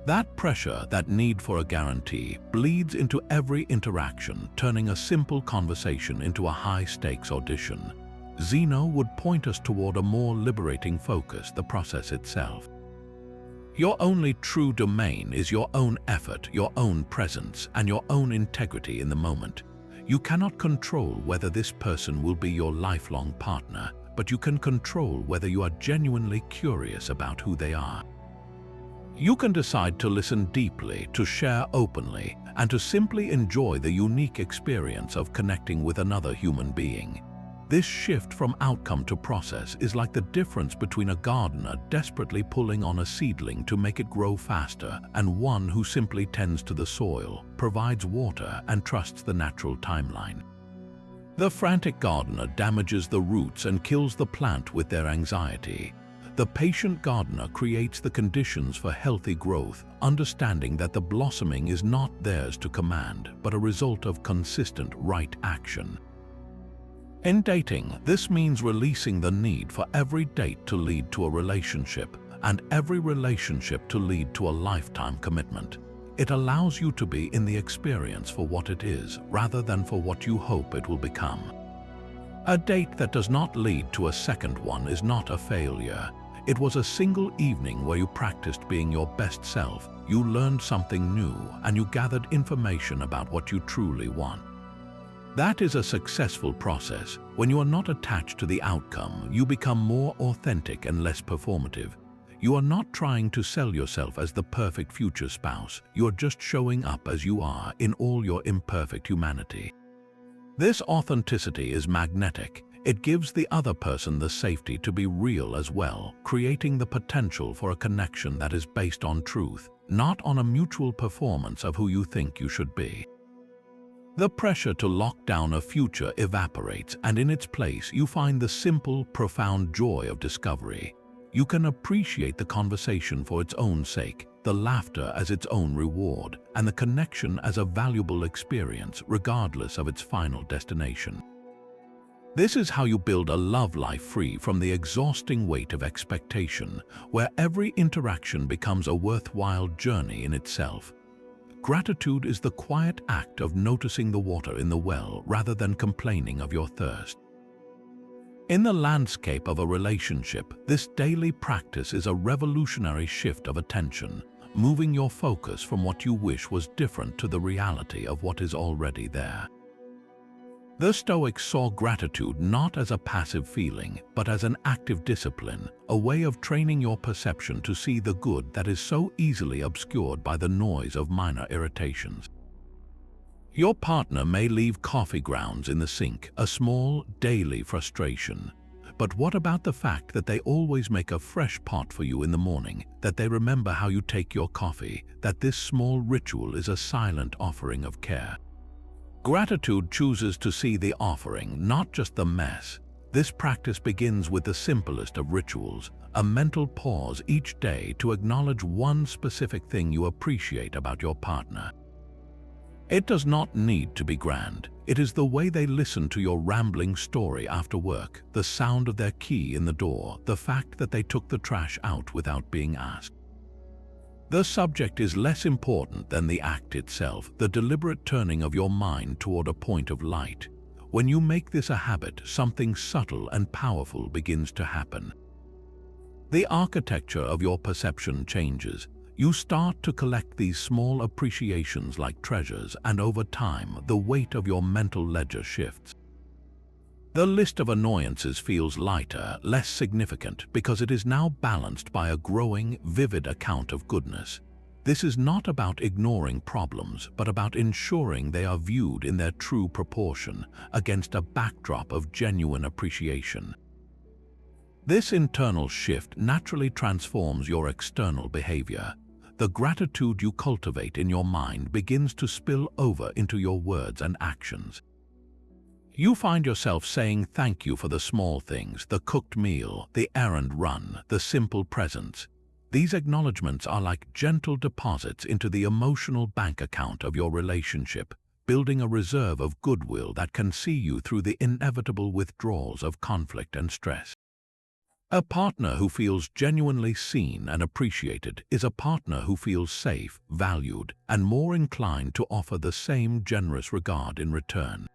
That pressure, that need for a guarantee, bleeds into every interaction, turning a simple conversation into a high-stakes audition. Zeno would point us toward a more liberating focus, the process itself. Your only true domain is your own effort, your own presence, and your own integrity in the moment. You cannot control whether this person will be your lifelong partner, but you can control whether you are genuinely curious about who they are. You can decide to listen deeply, to share openly, and to simply enjoy the unique experience of connecting with another human being. This shift from outcome to process is like the difference between a gardener desperately pulling on a seedling to make it grow faster and one who simply tends to the soil, provides water, and trusts the natural timeline. The frantic gardener damages the roots and kills the plant with their anxiety. The patient gardener creates the conditions for healthy growth, understanding that the blossoming is not theirs to command, but a result of consistent right action. In dating, this means releasing the need for every date to lead to a relationship and every relationship to lead to a lifetime commitment. It allows you to be in the experience for what it is, rather than for what you hope it will become. A date that does not lead to a second one is not a failure. It was a single evening where you practiced being your best self, you learned something new, and you gathered information about what you truly want. That is a successful process. When you are not attached to the outcome, you become more authentic and less performative. You are not trying to sell yourself as the perfect future spouse. You are just showing up as you are in all your imperfect humanity. This authenticity is magnetic. It gives the other person the safety to be real as well, creating the potential for a connection that is based on truth, not on a mutual performance of who you think you should be. The pressure to lock down a future evaporates, and in its place you find the simple, profound joy of discovery. You can appreciate the conversation for its own sake, the laughter as its own reward, and the connection as a valuable experience regardless of its final destination. This is how you build a love life free from the exhausting weight of expectation, where every interaction becomes a worthwhile journey in itself. Gratitude is the quiet act of noticing the water in the well rather than complaining of your thirst. In the landscape of a relationship, this daily practice is a revolutionary shift of attention, moving your focus from what you wish was different to the reality of what is already there. The Stoics saw gratitude not as a passive feeling, but as an active discipline, a way of training your perception to see the good that is so easily obscured by the noise of minor irritations. Your partner may leave coffee grounds in the sink, a small, daily frustration. But what about the fact that they always make a fresh pot for you in the morning, that they remember how you take your coffee, that this small ritual is a silent offering of care? Gratitude chooses to see the offering, not just the mess. This practice begins with the simplest of rituals, a mental pause each day to acknowledge one specific thing you appreciate about your partner. It does not need to be grand. It is the way they listen to your rambling story after work, the sound of their key in the door, the fact that they took the trash out without being asked. The subject is less important than the act itself, the deliberate turning of your mind toward a point of light. When you make this a habit, something subtle and powerful begins to happen. The architecture of your perception changes. You start to collect these small appreciations like treasures, and over time, the weight of your mental ledger shifts. The list of annoyances feels lighter, less significant, because it is now balanced by a growing, vivid account of goodness. This is not about ignoring problems, but about ensuring they are viewed in their true proportion, against a backdrop of genuine appreciation. This internal shift naturally transforms your external behavior. The gratitude you cultivate in your mind begins to spill over into your words and actions. You find yourself saying thank you for the small things, the cooked meal, the errand run, the simple presents. These acknowledgements are like gentle deposits into the emotional bank account of your relationship, building a reserve of goodwill that can see you through the inevitable withdrawals of conflict and stress. A partner who feels genuinely seen and appreciated is a partner who feels safe, valued, and more inclined to offer the same generous regard in return.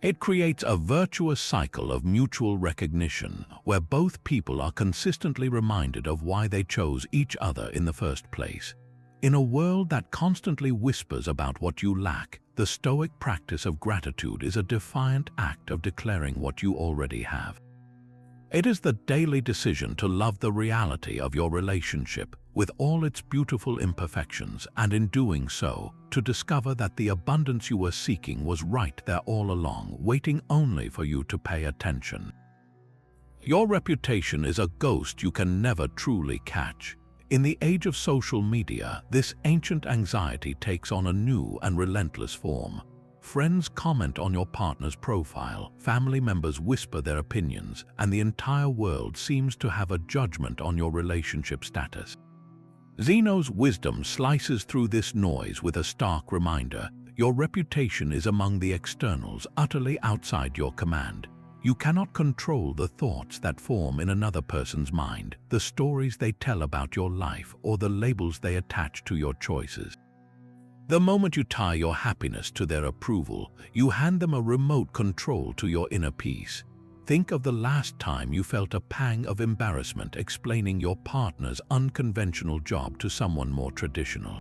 It creates a virtuous cycle of mutual recognition where both people are consistently reminded of why they chose each other in the first place. In a world that constantly whispers about what you lack, the Stoic practice of gratitude is a defiant act of declaring what you already have. It is the daily decision to love the reality of your relationship with all its beautiful imperfections, and in doing so, to discover that the abundance you were seeking was right there all along, waiting only for you to pay attention. Your reputation is a ghost you can never truly catch. In the age of social media, this ancient anxiety takes on a new and relentless form. Friends comment on your partner's profile, family members whisper their opinions, and the entire world seems to have a judgment on your relationship status. Zeno's wisdom slices through this noise with a stark reminder: your reputation is among the externals, utterly outside your command. You cannot control the thoughts that form in another person's mind, the stories they tell about your life, or the labels they attach to your choices. The moment you tie your happiness to their approval, you hand them a remote control to your inner peace. Think of the last time you felt a pang of embarrassment explaining your partner's unconventional job to someone more traditional.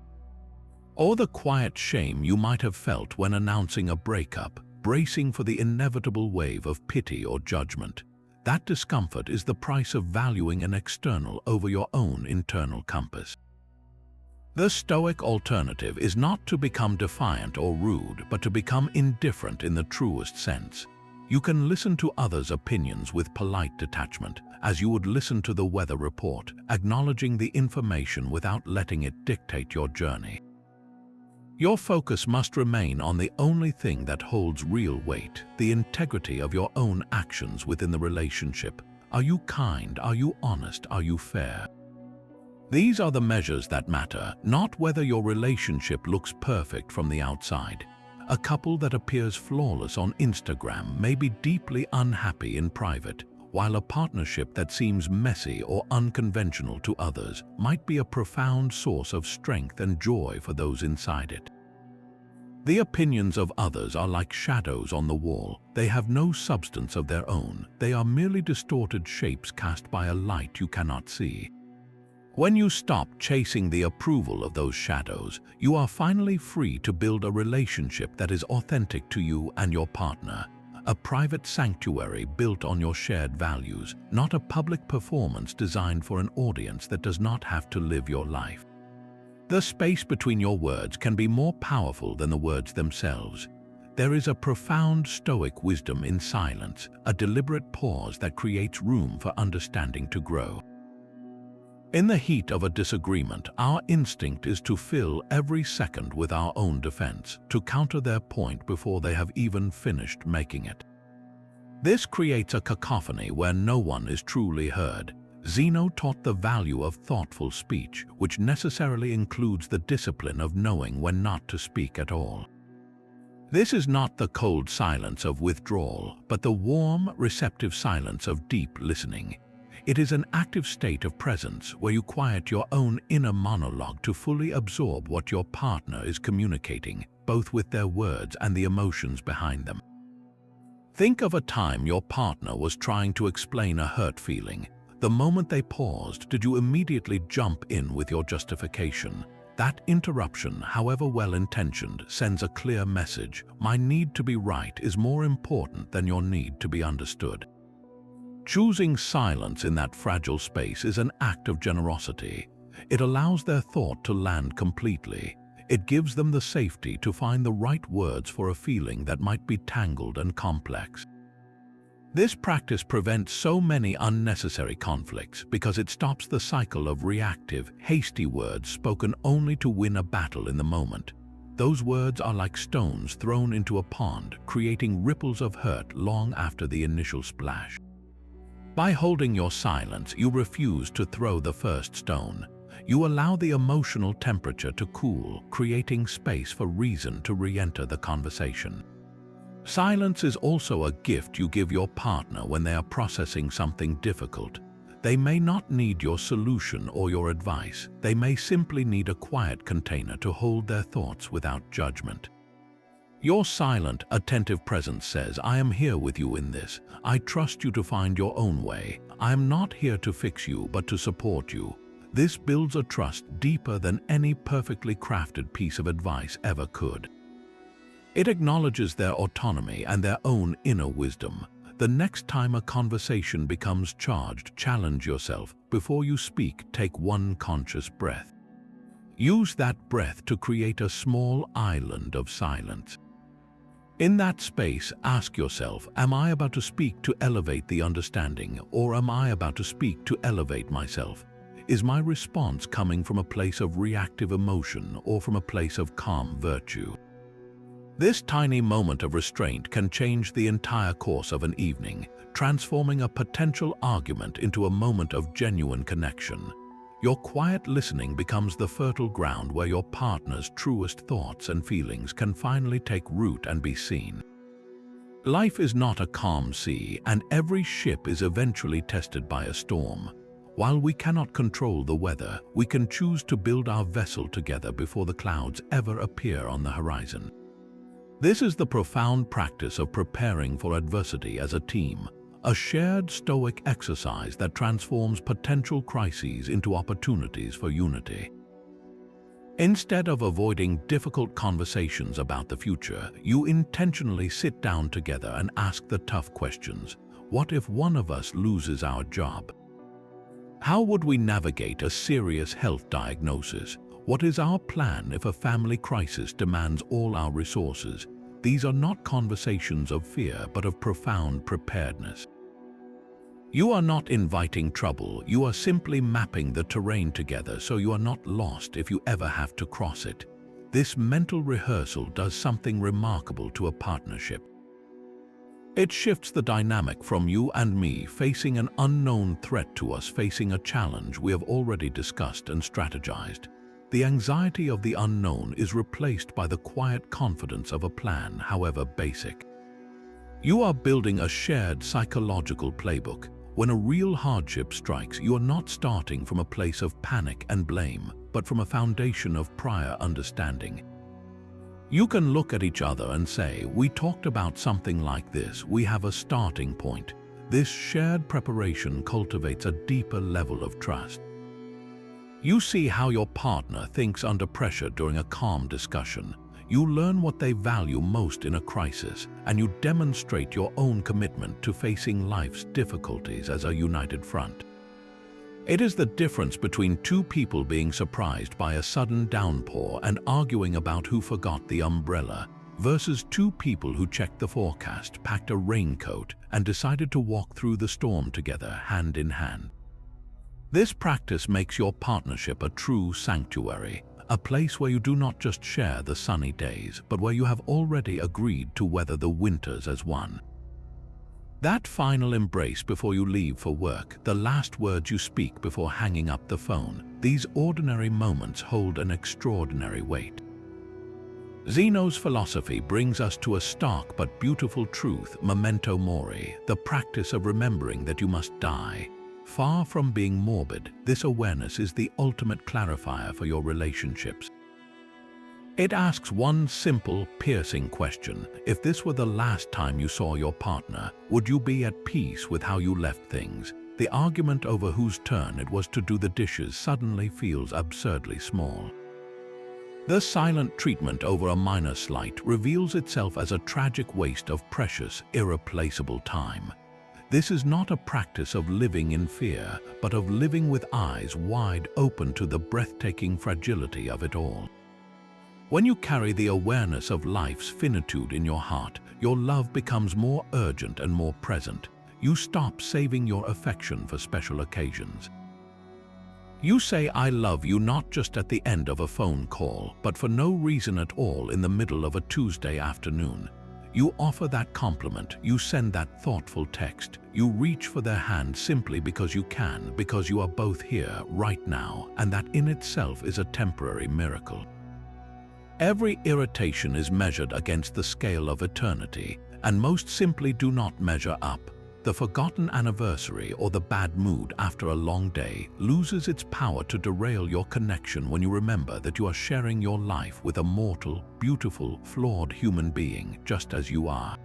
Or the quiet shame you might have felt when announcing a breakup, bracing for the inevitable wave of pity or judgment. That discomfort is the price of valuing an external over your own internal compass. The Stoic alternative is not to become defiant or rude, but to become indifferent in the truest sense. You can listen to others' opinions with polite detachment, as you would listen to the weather report, acknowledging the information without letting it dictate your journey. Your focus must remain on the only thing that holds real weight: the integrity of your own actions within the relationship. Are you kind? Are you honest? Are you fair? These are the measures that matter, not whether your relationship looks perfect from the outside. A couple that appears flawless on Instagram may be deeply unhappy in private, while a partnership that seems messy or unconventional to others might be a profound source of strength and joy for those inside it. The opinions of others are like shadows on the wall. They have no substance of their own. They are merely distorted shapes cast by a light you cannot see. When you stop chasing the approval of those shadows, you are finally free to build a relationship that is authentic to you and your partner, a private sanctuary built on your shared values, not a public performance designed for an audience that does not have to live your life. The space between your words can be more powerful than the words themselves. There is a profound Stoic wisdom in silence, a deliberate pause that creates room for understanding to grow. In the heat of a disagreement, our instinct is to fill every second with our own defense, to counter their point before they have even finished making it. This creates a cacophony where no one is truly heard. Zeno taught the value of thoughtful speech, which necessarily includes the discipline of knowing when not to speak at all. This is not the cold silence of withdrawal, but the warm, receptive silence of deep listening. It is an active state of presence where you quiet your own inner monologue to fully absorb what your partner is communicating, both with their words and the emotions behind them. Think of a time your partner was trying to explain a hurt feeling. The moment they paused, did you immediately jump in with your justification? That interruption, however well-intentioned, sends a clear message. My need to be right is more important than your need to be understood. Choosing silence in that fragile space is an act of generosity. It allows their thought to land completely. It gives them the safety to find the right words for a feeling that might be tangled and complex. This practice prevents so many unnecessary conflicts because it stops the cycle of reactive, hasty words spoken only to win a battle in the moment. Those words are like stones thrown into a pond, creating ripples of hurt long after the initial splash. By holding your silence, you refuse to throw the first stone. You allow the emotional temperature to cool, creating space for reason to re-enter the conversation. Silence is also a gift you give your partner when they are processing something difficult. They may not need your solution or your advice. They may simply need a quiet container to hold their thoughts without judgment. Your silent, attentive presence says, I am here with you in this. I trust you to find your own way. I am not here to fix you, but to support you. This builds a trust deeper than any perfectly crafted piece of advice ever could. It acknowledges their autonomy and their own inner wisdom. The next time a conversation becomes charged, challenge yourself. Before you speak, take one conscious breath. Use that breath to create a small island of silence. In that space, ask yourself, am I about to speak to elevate the understanding, or am I about to speak to elevate myself? Is my response coming from a place of reactive emotion or from a place of calm virtue? This tiny moment of restraint can change the entire course of an evening, transforming a potential argument into a moment of genuine connection. Your quiet listening becomes the fertile ground where your partner's truest thoughts and feelings can finally take root and be seen. Life is not a calm sea, and every ship is eventually tested by a storm. While we cannot control the weather, we can choose to build our vessel together before the clouds ever appear on the horizon. This is the profound practice of preparing for adversity as a team, a shared Stoic exercise that transforms potential crises into opportunities for unity. Instead of avoiding difficult conversations about the future, you intentionally sit down together and ask the tough questions. What if one of us loses our job? How would we navigate a serious health diagnosis? What is our plan if a family crisis demands all our resources? These are not conversations of fear, but of profound preparedness. You are not inviting trouble, you are simply mapping the terrain together so you are not lost if you ever have to cross it. This mental rehearsal does something remarkable to a partnership. It shifts the dynamic from you and me facing an unknown threat to us facing a challenge we have already discussed and strategized. The anxiety of the unknown is replaced by the quiet confidence of a plan, however basic. You are building a shared psychological playbook. When a real hardship strikes, you are not starting from a place of panic and blame, but from a foundation of prior understanding. You can look at each other and say, we talked about something like this, we have a starting point. This shared preparation cultivates a deeper level of trust. You see how your partner thinks under pressure during a calm discussion. You learn what they value most in a crisis, and you demonstrate your own commitment to facing life's difficulties as a united front. It is the difference between two people being surprised by a sudden downpour and arguing about who forgot the umbrella, versus two people who checked the forecast, packed a raincoat, and decided to walk through the storm together, hand in hand. This practice makes your partnership a true sanctuary, a place where you do not just share the sunny days, but where you have already agreed to weather the winters as one. That final embrace before you leave for work, the last words you speak before hanging up the phone, these ordinary moments hold an extraordinary weight. Zeno's philosophy brings us to a stark but beautiful truth: memento mori, the practice of remembering that you must die. Far from being morbid, this awareness is the ultimate clarifier for your relationships. It asks one simple, piercing question: if this were the last time you saw your partner, would you be at peace with how you left things? The argument over whose turn it was to do the dishes suddenly feels absurdly small. The silent treatment over a minor slight reveals itself as a tragic waste of precious, irreplaceable time. This is not a practice of living in fear, but of living with eyes wide open to the breathtaking fragility of it all. When you carry the awareness of life's finitude in your heart, your love becomes more urgent and more present. You stop saving your affection for special occasions. You say "I love you" not just at the end of a phone call, but for no reason at all in the middle of a Tuesday afternoon. You offer that compliment, you send that thoughtful text, you reach for their hand simply because you can, because you are both here, right now, and that in itself is a temporary miracle. Every irritation is measured against the scale of eternity, and most simply do not measure up. The forgotten anniversary or the bad mood after a long day loses its power to derail your connection when you remember that you are sharing your life with a mortal, beautiful, flawed human being, just as you are.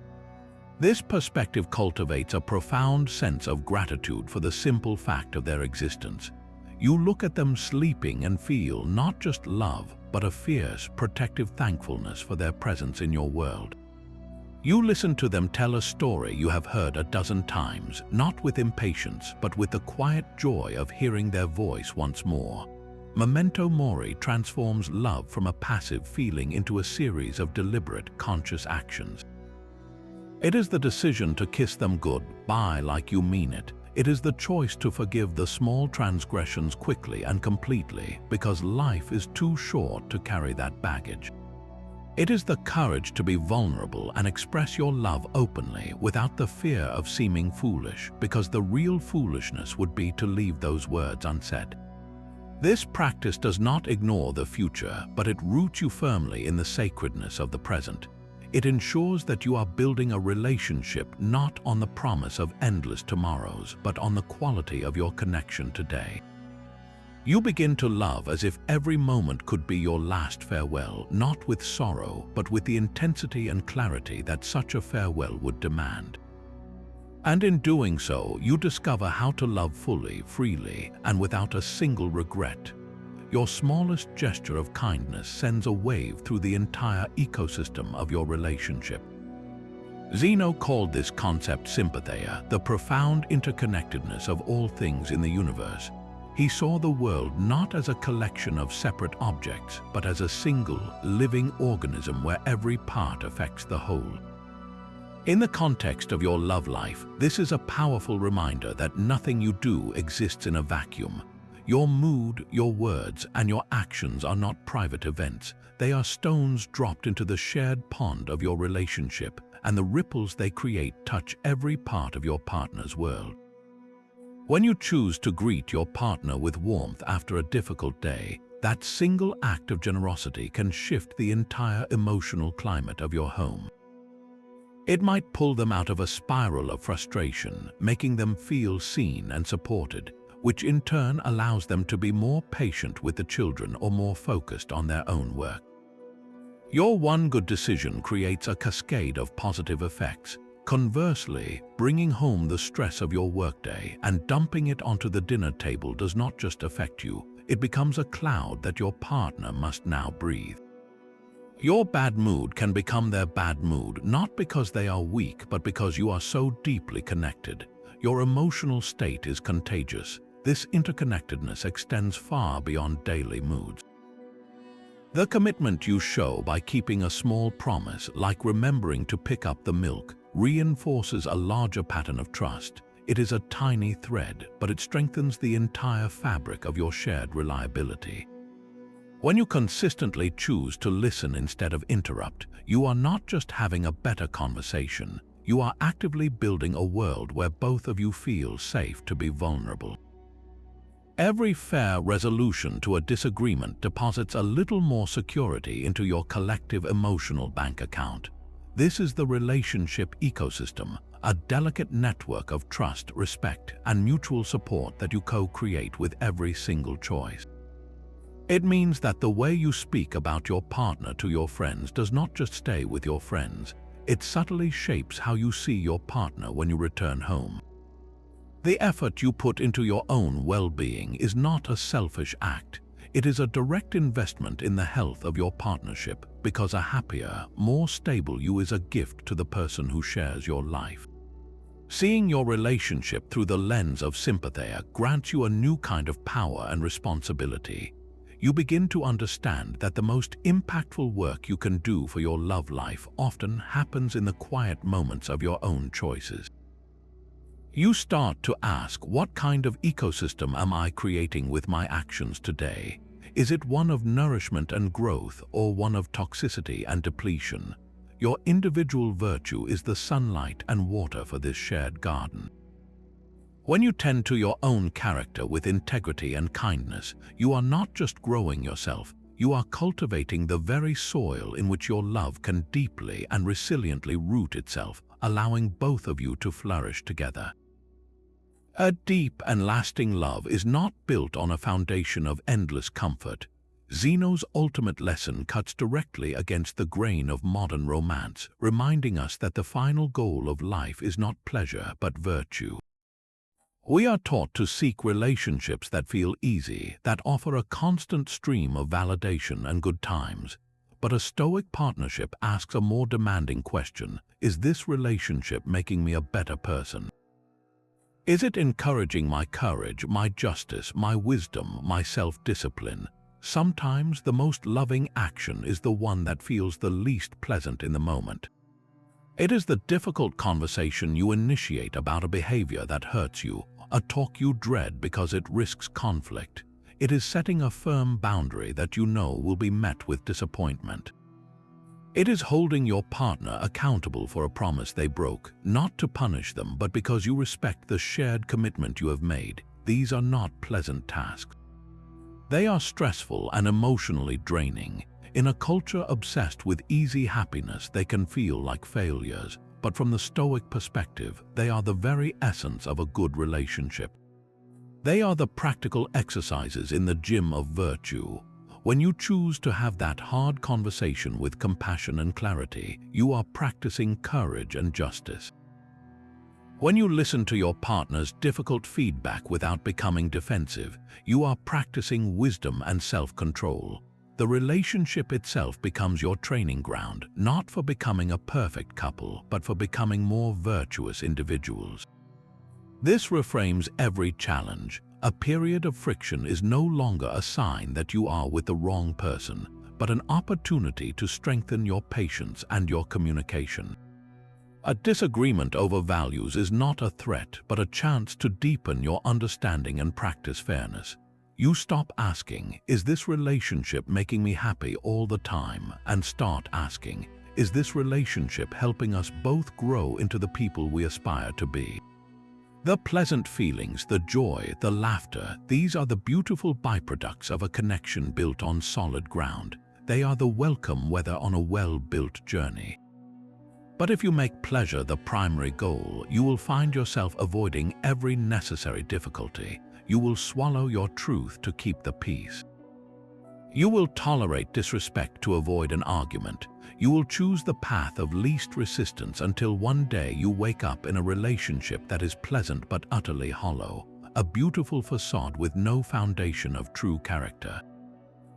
This perspective cultivates a profound sense of gratitude for the simple fact of their existence. You look at them sleeping and feel not just love, but a fierce, protective thankfulness for their presence in your world. You listen to them tell a story you have heard a dozen times, not with impatience, but with the quiet joy of hearing their voice once more. Memento mori transforms love from a passive feeling into a series of deliberate, conscious actions. It is the decision to kiss them goodbye like you mean it. It is the choice to forgive the small transgressions quickly and completely, because life is too short to carry that baggage. It is the courage to be vulnerable and express your love openly without the fear of seeming foolish, because the real foolishness would be to leave those words unsaid. This practice does not ignore the future, but it roots you firmly in the sacredness of the present. It ensures that you are building a relationship not on the promise of endless tomorrows, but on the quality of your connection today. You begin to love as if every moment could be your last farewell, not with sorrow, but with the intensity and clarity that such a farewell would demand. And in doing so, you discover how to love fully, freely, and without a single regret. Your smallest gesture of kindness sends a wave through the entire ecosystem of your relationship. Zeno called this concept sympatheia, the profound interconnectedness of all things in the universe. He saw the world not as a collection of separate objects, but as a single, living organism where every part affects the whole. In the context of your love life, this is a powerful reminder that nothing you do exists in a vacuum. Your mood, your words, and your actions are not private events. They are stones dropped into the shared pond of your relationship, and the ripples they create touch every part of your partner's world. When you choose to greet your partner with warmth after a difficult day, that single act of generosity can shift the entire emotional climate of your home. It might pull them out of a spiral of frustration, making them feel seen and supported, which in turn allows them to be more patient with the children or more focused on their own work. Your one good decision creates a cascade of positive effects. Conversely, bringing home the stress of your workday and dumping it onto the dinner table does not just affect you, it becomes a cloud that your partner must now breathe. Your bad mood can become their bad mood, not because they are weak, but because you are so deeply connected. Your emotional state is contagious. This interconnectedness extends far beyond daily moods. The commitment you show by keeping a small promise, like remembering to pick up the milk, reinforces a larger pattern of trust. It is a tiny thread, but it strengthens the entire fabric of your shared reliability. When you consistently choose to listen instead of interrupt, you are not just having a better conversation, You are actively building a world where both of you feel safe to be vulnerable. Every fair resolution to a disagreement deposits a little more security into your collective emotional bank account. This is the relationship ecosystem, a delicate network of trust, respect, and mutual support that you co-create with every single choice. It means that the way you speak about your partner to your friends does not just stay with your friends. It subtly shapes how you see your partner when you return home. The effort you put into your own well-being is not a selfish act. It is a direct investment in the health of your partnership, because a happier, more stable you is a gift to the person who shares your life. Seeing your relationship through the lens of sympathy grants you a new kind of power and responsibility. You begin to understand that the most impactful work you can do for your love life often happens in the quiet moments of your own choices. You start to ask, what kind of ecosystem am I creating with my actions today? Is it one of nourishment and growth, or one of toxicity and depletion? Your individual virtue is the sunlight and water for this shared garden. When you tend to your own character with integrity and kindness, you are not just growing yourself, you are cultivating the very soil in which your love can deeply and resiliently root itself, allowing both of you to flourish together. A deep and lasting love is not built on a foundation of endless comfort. Zeno's ultimate lesson cuts directly against the grain of modern romance, reminding us that the final goal of life is not pleasure but virtue. We are taught to seek relationships that feel easy, that offer a constant stream of validation and good times. But a Stoic partnership asks a more demanding question: is this relationship making me a better person? Is it encouraging my courage, my justice, my wisdom, my self-discipline? Sometimes the most loving action is the one that feels the least pleasant in the moment. It is the difficult conversation you initiate about a behavior that hurts you, a talk you dread because it risks conflict. It is setting a firm boundary that you know will be met with disappointment. It is holding your partner accountable for a promise they broke, not to punish them, but because you respect the shared commitment you have made. These are not pleasant tasks. They are stressful and emotionally draining. In a culture obsessed with easy happiness, they can feel like failures, but from the Stoic perspective, they are the very essence of a good relationship. They are the practical exercises in the gym of virtue. When you choose to have that hard conversation with compassion and clarity, you are practicing courage and justice. When you listen to your partner's difficult feedback without becoming defensive, you are practicing wisdom and self-control. The relationship itself becomes your training ground, not for becoming a perfect couple, but for becoming more virtuous individuals. This reframes every challenge. A period of friction is no longer a sign that you are with the wrong person, but an opportunity to strengthen your patience and your communication. A disagreement over values is not a threat, but a chance to deepen your understanding and practice fairness. You stop asking, is this relationship making me happy all the time? And start asking, is this relationship helping us both grow into the people we aspire to be? The pleasant feelings, the joy, the laughter, these are the beautiful byproducts of a connection built on solid ground. They are the welcome weather on a well-built journey. But if you make pleasure the primary goal, you will find yourself avoiding every necessary difficulty. You will swallow your truth to keep the peace. You will tolerate disrespect to avoid an argument. You will choose the path of least resistance until one day you wake up in a relationship that is pleasant but utterly hollow, a beautiful facade with no foundation of true character.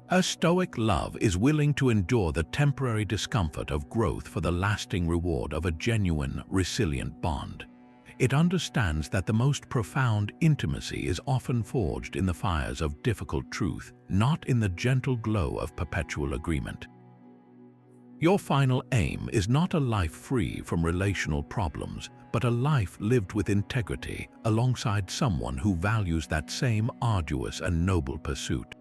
A Stoic love is willing to endure the temporary discomfort of growth for the lasting reward of a genuine, resilient bond. It understands that the most profound intimacy is often forged in the fires of difficult truth, not in the gentle glow of perpetual agreement. Your final aim is not a life free from relational problems, but a life lived with integrity alongside someone who values that same arduous and noble pursuit.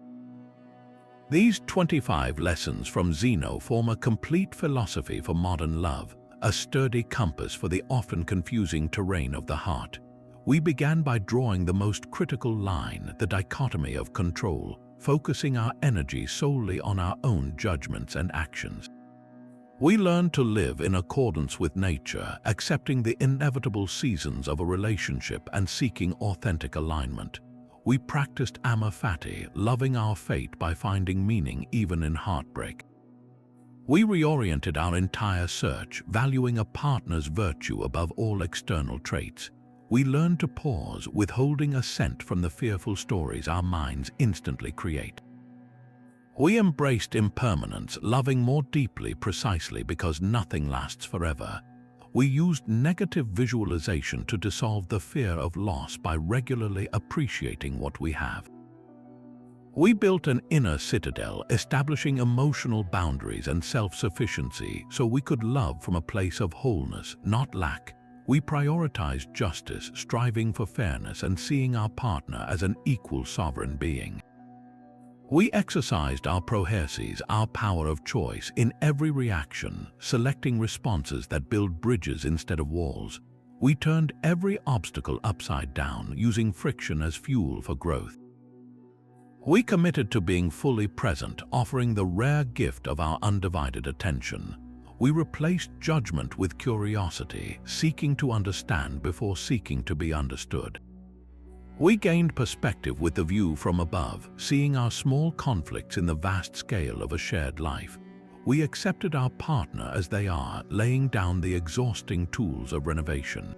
These 25 lessons from Zeno form a complete philosophy for modern love, a sturdy compass for the often confusing terrain of the heart. We began by drawing the most critical line, the dichotomy of control, focusing our energy solely on our own judgments and actions. We learned to live in accordance with nature, accepting the inevitable seasons of a relationship and seeking authentic alignment. We practiced Amor Fati, loving our fate by finding meaning even in heartbreak. We reoriented our entire search, valuing a partner's virtue above all external traits. We learned to pause, withholding assent from the fearful stories our minds instantly create. We embraced impermanence, loving more deeply precisely because nothing lasts forever. We used negative visualization to dissolve the fear of loss by regularly appreciating what we have. We built an inner citadel, establishing emotional boundaries and self-sufficiency so we could love from a place of wholeness, not lack. We prioritized justice, striving for fairness and seeing our partner as an equal sovereign being. We exercised our proherses, our power of choice, in every reaction, selecting responses that build bridges instead of walls. We turned every obstacle upside down, using friction as fuel for growth. We committed to being fully present, offering the rare gift of our undivided attention. We replaced judgment with curiosity, seeking to understand before seeking to be understood. We gained perspective with the view from above, seeing our small conflicts in the vast scale of a shared life. We accepted our partner as they are, laying down the exhausting tools of renovation.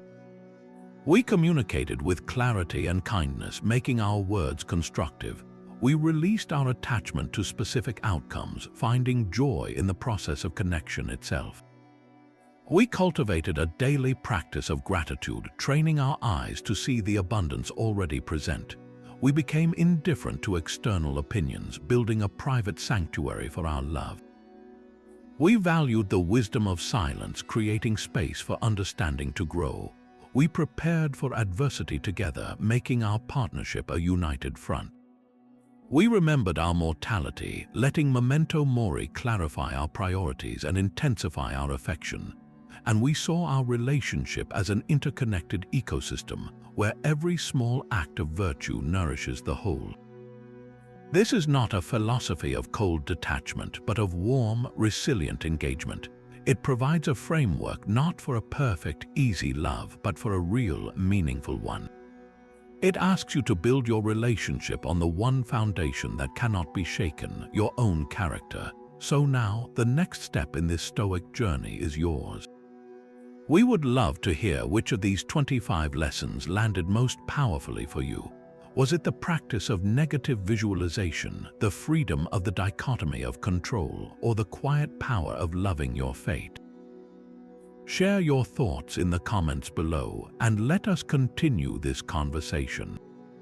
We communicated with clarity and kindness, making our words constructive. We released our attachment to specific outcomes, finding joy in the process of connection itself. We cultivated a daily practice of gratitude, training our eyes to see the abundance already present. We became indifferent to external opinions, building a private sanctuary for our love. We valued the wisdom of silence, creating space for understanding to grow. We prepared for adversity together, making our partnership a united front. We remembered our mortality, letting memento mori clarify our priorities and intensify our affection. And we saw our relationship as an interconnected ecosystem where every small act of virtue nourishes the whole. This is not a philosophy of cold detachment, but of warm, resilient engagement. It provides a framework not for a perfect, easy love, but for a real, meaningful one. It asks you to build your relationship on the one foundation that cannot be shaken, your own character. So now, the next step in this Stoic journey is yours. We would love to hear which of these 25 lessons landed most powerfully for you. Was it the practice of negative visualization, the freedom of the dichotomy of control, or the quiet power of loving your fate? Share your thoughts in the comments below and let us continue this conversation.